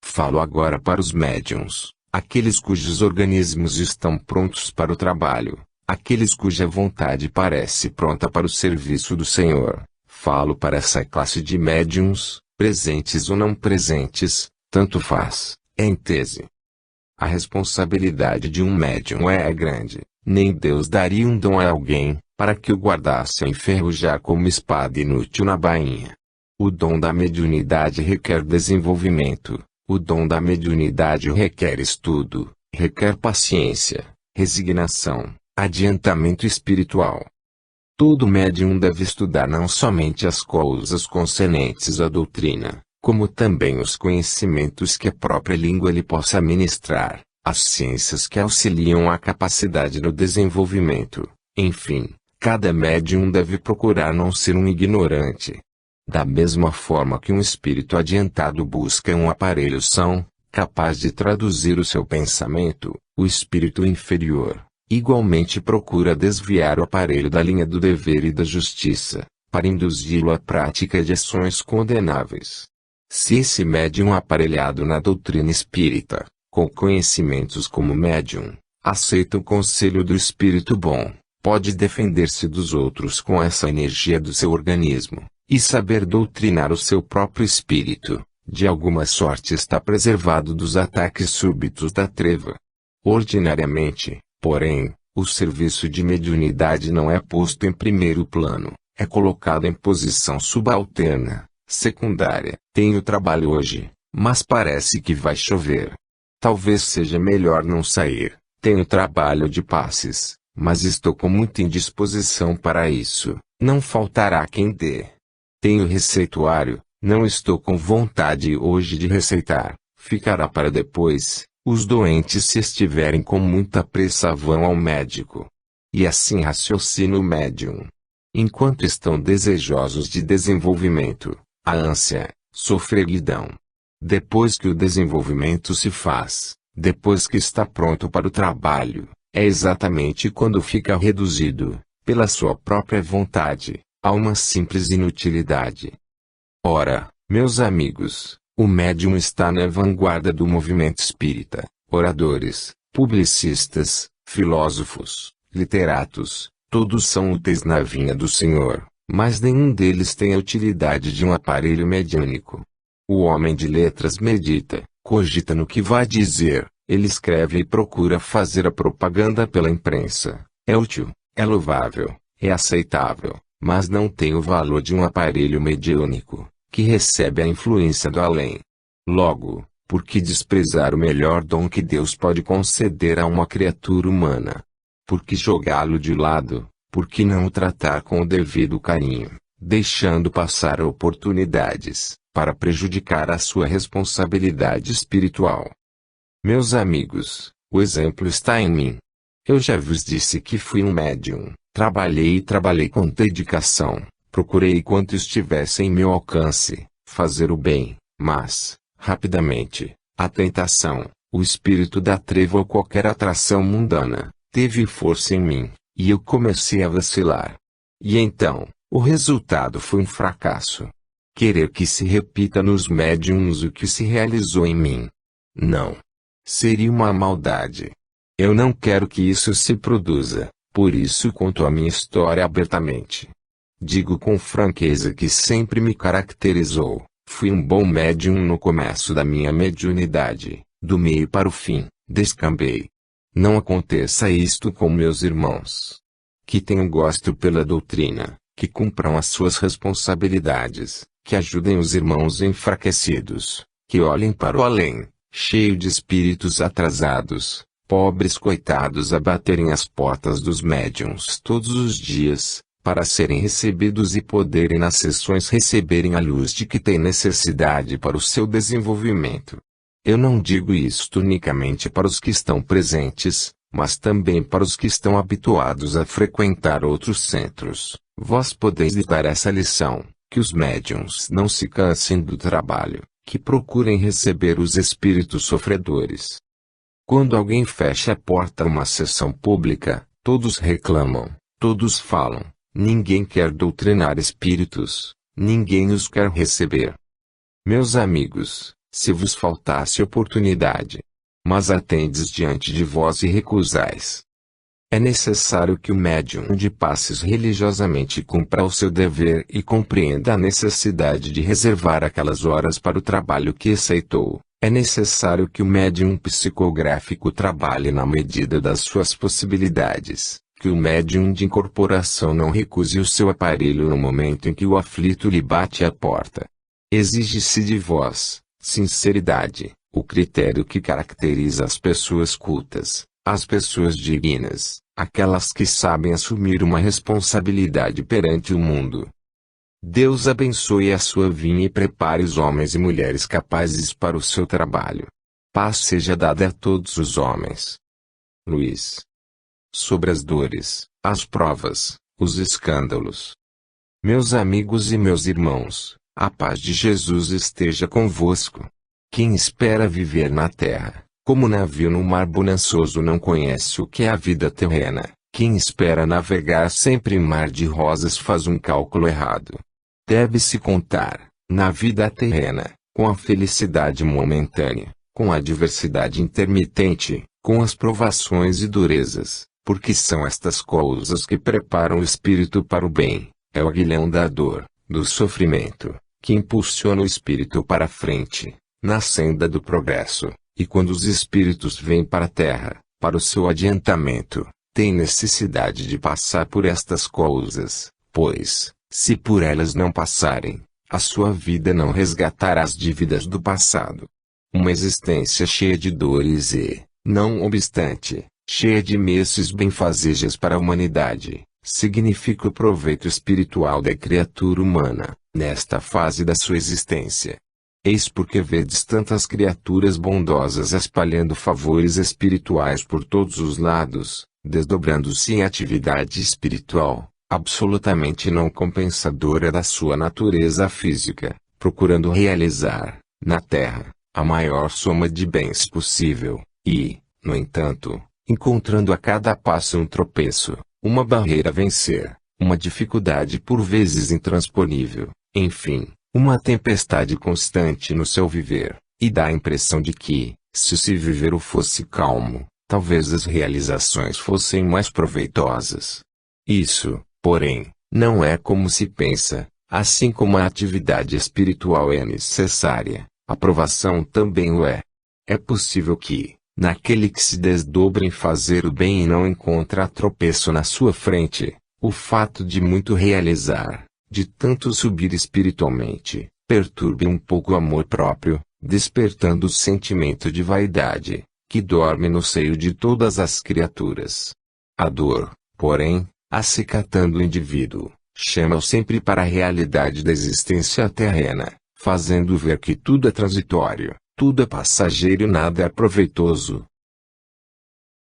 S1: Falo agora para os médiuns, aqueles cujos organismos estão prontos para o trabalho, aqueles cuja vontade parece pronta para o serviço do Senhor. Falo para essa classe de médiuns, presentes ou não presentes, tanto faz, em tese. A responsabilidade de um médium é grande, nem Deus daria um dom a alguém, para que o guardasse a enferrujar como espada inútil na bainha. O dom da mediunidade requer desenvolvimento, o dom da mediunidade requer estudo, requer paciência, resignação, adiantamento espiritual. Todo médium deve estudar não somente as coisas concernentes à doutrina, como também os conhecimentos que a própria língua lhe possa ministrar, as ciências que auxiliam a capacidade no desenvolvimento. Enfim, cada médium deve procurar não ser um ignorante. Da mesma forma que um espírito adiantado busca um aparelho são, capaz de traduzir o seu pensamento, o espírito inferior igualmente procura desviar o aparelho da linha do dever e da justiça, para induzi-lo à prática de ações condenáveis. Se esse médium aparelhado na doutrina espírita, com conhecimentos como médium, aceita o conselho do espírito bom, pode defender-se dos outros com essa energia do seu organismo, e saber doutrinar o seu próprio espírito, de alguma sorte está preservado dos ataques súbitos da treva. Ordinariamente, porém, o serviço de mediunidade não é posto em primeiro plano, é colocado em posição subalterna, secundária. Tenho trabalho hoje, mas parece que vai chover. Talvez seja melhor não sair. Tenho trabalho de passes, mas estou com muita indisposição para isso. Não faltará quem dê. Tenho receituário, não estou com vontade hoje de receitar. Ficará para depois. Os doentes, se estiverem com muita pressa, vão ao médico. E assim raciocina o médium. Enquanto estão desejosos de desenvolvimento, a ânsia, sofreguidão. Depois que o desenvolvimento se faz, depois que está pronto para o trabalho, é exatamente quando fica reduzido, pela sua própria vontade, a uma simples inutilidade. Ora, meus amigos, o médium está na vanguarda do movimento espírita. Oradores, publicistas, filósofos, literatos, todos são úteis na vinha do Senhor, mas nenhum deles tem a utilidade de um aparelho mediúnico. O homem de letras medita, cogita no que vai dizer, ele escreve e procura fazer a propaganda pela imprensa. É útil, é louvável, é aceitável, mas não tem o valor de um aparelho mediúnico, que recebe a influência do além. Logo, por que desprezar o melhor dom que Deus pode conceder a uma criatura humana? Por que jogá-lo de lado? Por que não o tratar com o devido carinho, deixando passar oportunidades para prejudicar a sua responsabilidade espiritual? Meus amigos, o exemplo está em mim. Eu já vos disse que fui um médium, trabalhei com dedicação, procurei quanto estivesse em meu alcance, fazer o bem, mas, rapidamente, a tentação, o espírito da treva ou qualquer atração mundana, teve força em mim, e eu comecei a vacilar. E então, o resultado foi um fracasso. Querer que se repita nos médiums o que se realizou em mim. Não. Seria uma maldade. Eu não quero que isso se produza, por isso conto a minha história abertamente. Digo com franqueza que sempre me caracterizou. Fui um bom médium no começo da minha mediunidade, do meio para o fim, descambei. Não aconteça isto com meus irmãos. Que tenham gosto pela doutrina, que cumpram as suas responsabilidades, que ajudem os irmãos enfraquecidos, que olhem para o além, cheio de espíritos atrasados, pobres coitados a baterem as portas dos médiuns todos os dias, para serem recebidos e poderem nas sessões receberem a luz de que têm necessidade para o seu desenvolvimento. Eu não digo isto unicamente para os que estão presentes, mas também para os que estão habituados a frequentar outros centros. Vós podeis dar essa lição, que os médiuns não se cansem do trabalho, que procurem receber os espíritos sofredores. Quando alguém fecha a porta a uma sessão pública, todos reclamam, todos falam, ninguém quer doutrinar espíritos, ninguém os quer receber. Meus amigos, se vos faltasse oportunidade, mas a tendes diante de vós e recusais. É necessário que o médium de passes religiosamente cumpra o seu dever e compreenda a necessidade de reservar aquelas horas para o trabalho que aceitou. É necessário que o médium psicográfico trabalhe na medida das suas possibilidades, que o médium de incorporação não recuse o seu aparelho no momento em que o aflito lhe bate à porta. Exige-se de vós, sinceridade, o critério que caracteriza as pessoas cultas, as pessoas dignas, aquelas que sabem assumir uma responsabilidade perante o mundo. Deus abençoe a sua vinha e prepare os homens e mulheres capazes para o seu trabalho. Paz seja dada a todos os homens. Luiz. Sobre as dores, as provas, os escândalos. Meus amigos e meus irmãos, a paz de Jesus esteja convosco. Quem espera viver na terra, como navio no mar bonançoso não conhece o que é a vida terrena. Quem espera navegar sempre em mar de rosas faz um cálculo errado. Deve-se contar, na vida terrena, com a felicidade momentânea, com a adversidade intermitente, com as provações e durezas, porque são estas coisas que preparam o espírito para o bem. É o aguilhão da dor, do sofrimento, que impulsiona o espírito para a frente, na senda do progresso, e quando os espíritos vêm para a terra, para o seu adiantamento, têm necessidade de passar por estas coisas, pois, se por elas não passarem, a sua vida não resgatará as dívidas do passado. Uma existência cheia de dores e, não obstante, cheia de messes benfazejas para a humanidade, significa o proveito espiritual da criatura humana, nesta fase da sua existência. Eis porque vedes tantas criaturas bondosas espalhando favores espirituais por todos os lados, desdobrando-se em atividade espiritual, absolutamente não compensadora da sua natureza física, procurando realizar, na Terra, a maior soma de bens possível, e, no entanto, encontrando a cada passo um tropeço, uma barreira a vencer, uma dificuldade por vezes intransponível, enfim, uma tempestade constante no seu viver, e dá a impressão de que, se o se viver fosse calmo, talvez as realizações fossem mais proveitosas. Isso, porém, não é como se pensa. Assim como a atividade espiritual é necessária, a provação também o é. É possível que, naquele que se desdobra em fazer o bem e não encontra tropeço na sua frente, o fato de muito realizar, de tanto subir espiritualmente, perturbe um pouco o amor próprio, despertando o sentimento de vaidade, que dorme no seio de todas as criaturas. A dor, porém, acicatando o indivíduo, chama-o sempre para a realidade da existência terrena, fazendo ver que tudo é transitório, tudo é passageiro e nada é proveitoso.